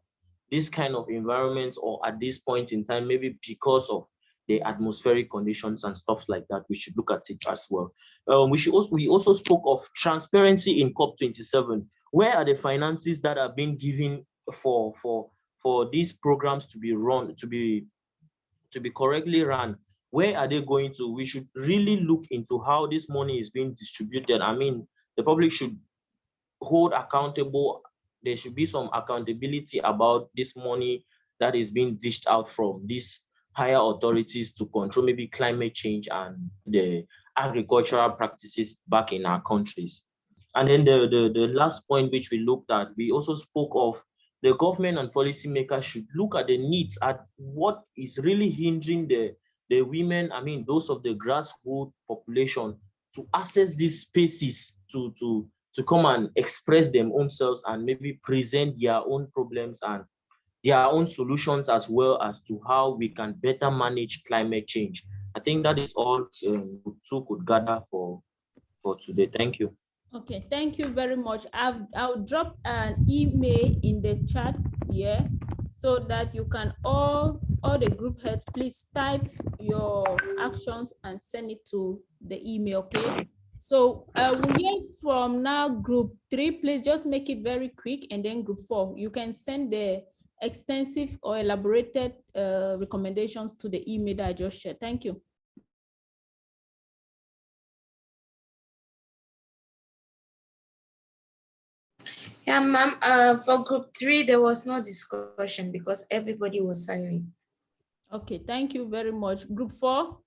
this kind of environments or at this point in time, maybe because of the atmospheric conditions and stuff like that. We should look at it as well. We also spoke of transparency in COP27. Where are the finances that are being given for these programs to be run, to be correctly run? Where are they going to? We should really look into how this money is being distributed. I mean, the public should hold accountable. There should be some accountability about this money that is being dished out from these higher authorities to control maybe climate change and the agricultural practices back in our countries. And then the last point which we looked at, we also spoke of the government and policymakers should look at the needs, at what is really hindering the women, I mean, those of the grassroots population to access these spaces to come and express their own selves and maybe present their own problems and their own solutions as well as to how we can better manage climate change. I think that is all two could gather for today. Thank you. Okay, thank you very much. I'll drop an email in the chat here so that you can all the group heads, please type your actions and send it to the email, okay? So we hear from now group 3, please just make it very quick, and then group 4, you can send the extensive or elaborated recommendations to the email that I just shared. Thank you. Yeah, ma'am, for group 3, there was no discussion because everybody was silent. Okay, thank you very much. Group 4?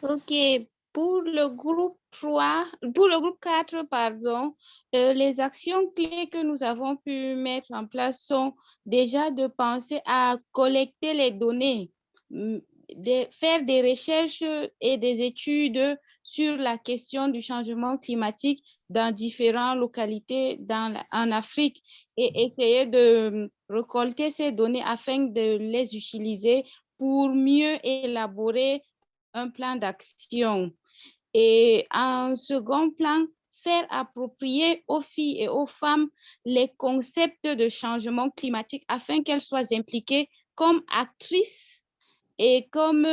Ok, pour le groupe 3, pour le groupe 4, pardon, les actions clés que nous avons pu mettre en place sont déjà de penser à collecter les données, de faire des recherches et des études sur la question du changement climatique dans différentes localités en Afrique et essayer de récolter ces données afin de les utiliser pour mieux élaborer un plan d'action. Et en second plan, faire approprier aux filles et aux femmes les concepts de changement climatique afin qu'elles soient impliquées comme actrices et comme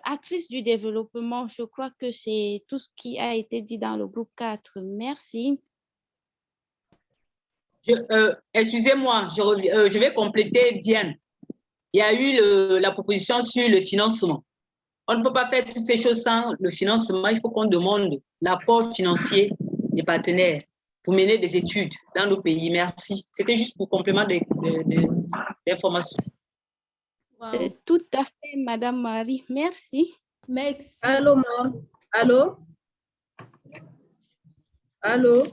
actrices du développement. Je crois que c'est tout ce qui a été dit dans le groupe 4. Merci. Excusez-moi, je vais compléter Diane. Il y a eu la proposition sur le financement. On ne peut pas faire toutes ces choses sans le financement. Il faut qu'on demande l'apport financier des partenaires pour mener des études dans nos pays. Merci. C'était juste pour complément d'informations. Wow. Tout à fait, Madame Marie. Merci. Merci. Allô, maman. Allô? Allô?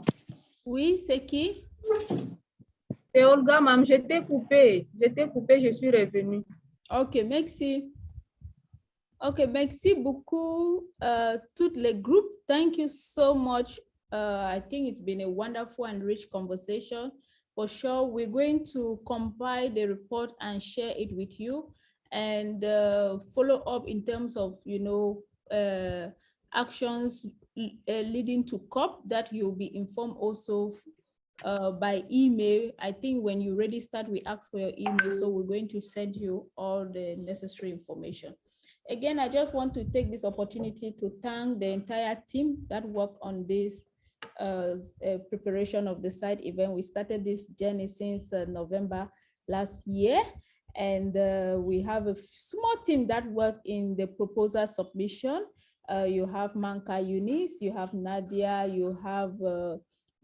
Oui, c'est qui? C'est Olga, maman. J'étais coupée, je suis revenue. Ok, merci. Okay, merci beaucoup, toutes les groupes. Thank you so much. I think it's been a wonderful and rich conversation. For sure, we're going to compile the report and share it with you and follow up in terms of, you know, actions leading to COP that you'll be informed also by email. I think when you already start, we ask for your email. So we're going to send you all the necessary information. Again, I just want to take this opportunity to thank the entire team that worked on this preparation of the site event. We started this journey since November last year, and we have a small team that worked in the proposal submission. You have Manka Eunice, you have Nadia, you have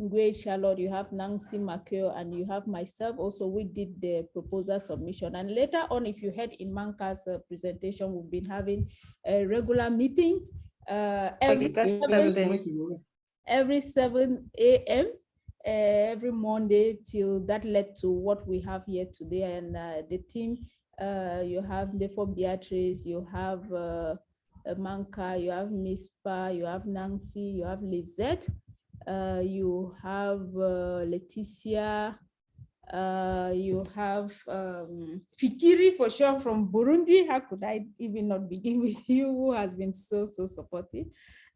Ngwe Charlotte, you have Nancy Makio, and you have myself. Also, we did the proposal submission. And later on, if you heard in Manka's presentation, we've been having regular meetings every 7 a.m. Every Monday till that led to what we have here today. And the team, you have Defo Beatrice, you have Manka, you have Mispa, you have Nancy, you have Lizette. You have Leticia, you have Fikiri for sure from Burundi. How could I even not begin with you, who has been so supportive?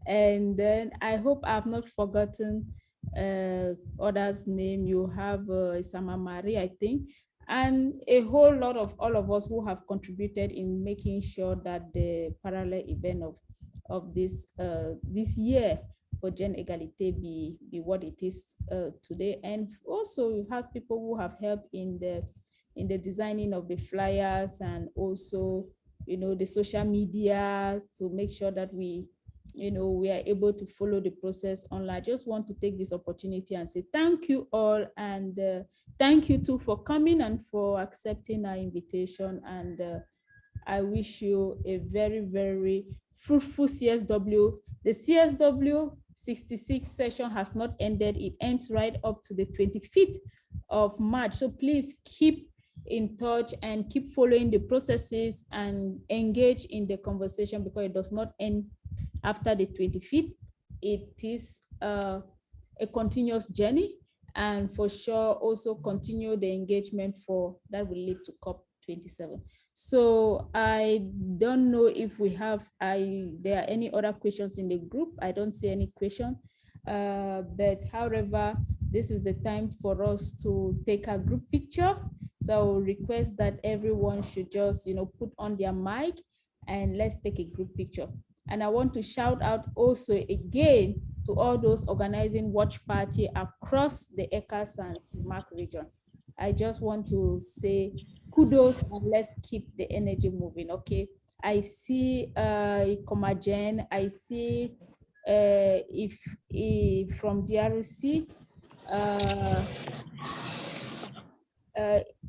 And then I hope I have not forgotten others' name. You have Isama Marie, I think, and a whole lot of all of us who have contributed in making sure that the Parralle event of this year for GenEgalite be what it is today. And also you have people who have helped in the designing of the flyers and also, you know, the social media to make sure that we are able to follow the process online. I just want to take this opportunity and say thank you all, and thank you too for coming and for accepting our invitation. And I wish you a very, very fruitful CSW. The CSW 66 session has not ended. It ends right up to the 25th of March. So please keep in touch and keep following the processes and engage in the conversation, because it does not end after the 25th. It is a continuous journey, and for sure also continue the engagement for that will lead to COP27. So I don't know if we have, there are any other questions in the group. I don't see any question, but however, this is the time for us to take a group picture. So I will request that everyone should just, put on their mic and let's take a group picture. And I want to shout out also again to all those organizing watch party across the ECCAS and CEMAC region. I just want to say kudos and let's keep the energy moving, okay? I see Komajen, I see if from DRC,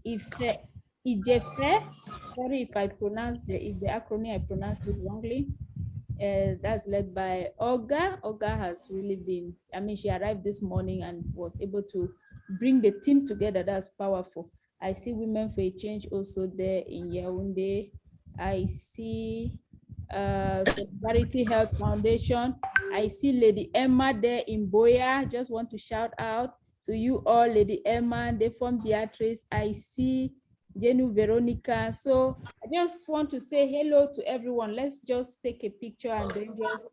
if IJFE, sorry if I pronounced if the acronym I pronounced it wrongly. That's led by Olga. Olga has really been, I mean, she arrived this morning and was able to bring the team together. That's powerful. I see Women for a Change also there in Yaoundé. I see Solidarity Health Foundation. I see Lady Emma there in Boya. Just want to shout out to you all, Lady Emma, Defon Beatrice. I see Jenu Veronica. So I just want to say hello to everyone. Let's just take a picture and then just,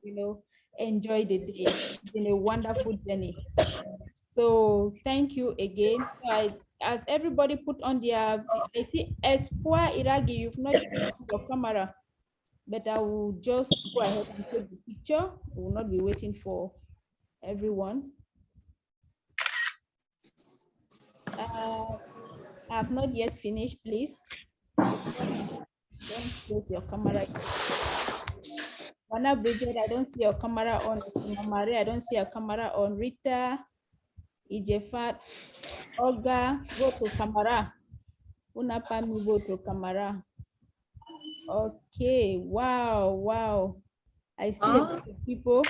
enjoy the day. It's been a wonderful journey. So thank you again. So as everybody put on their, I see Espoir Iragi, you've not used your camera, but I will just go ahead and take the picture. We will not be waiting for everyone. I have not yet finished, please. So don't close your camera. Wana Bridget, I don't see your camera on. Maria, I don't see your camera on. Rita, Ijefat, Olga, go to camera. Unapami, go to camera. Okay, wow. I see a lot of people.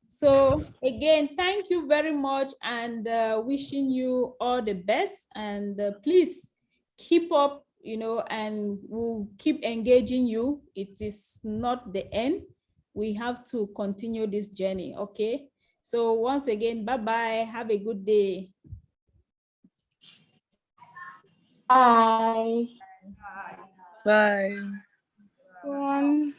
So again, thank you very much and wishing you all the best. And please keep up, and we'll keep engaging you. It is not the end. We have to continue this journey, okay? So once again, bye-bye. Have a good day. Bye. Bye. Bye.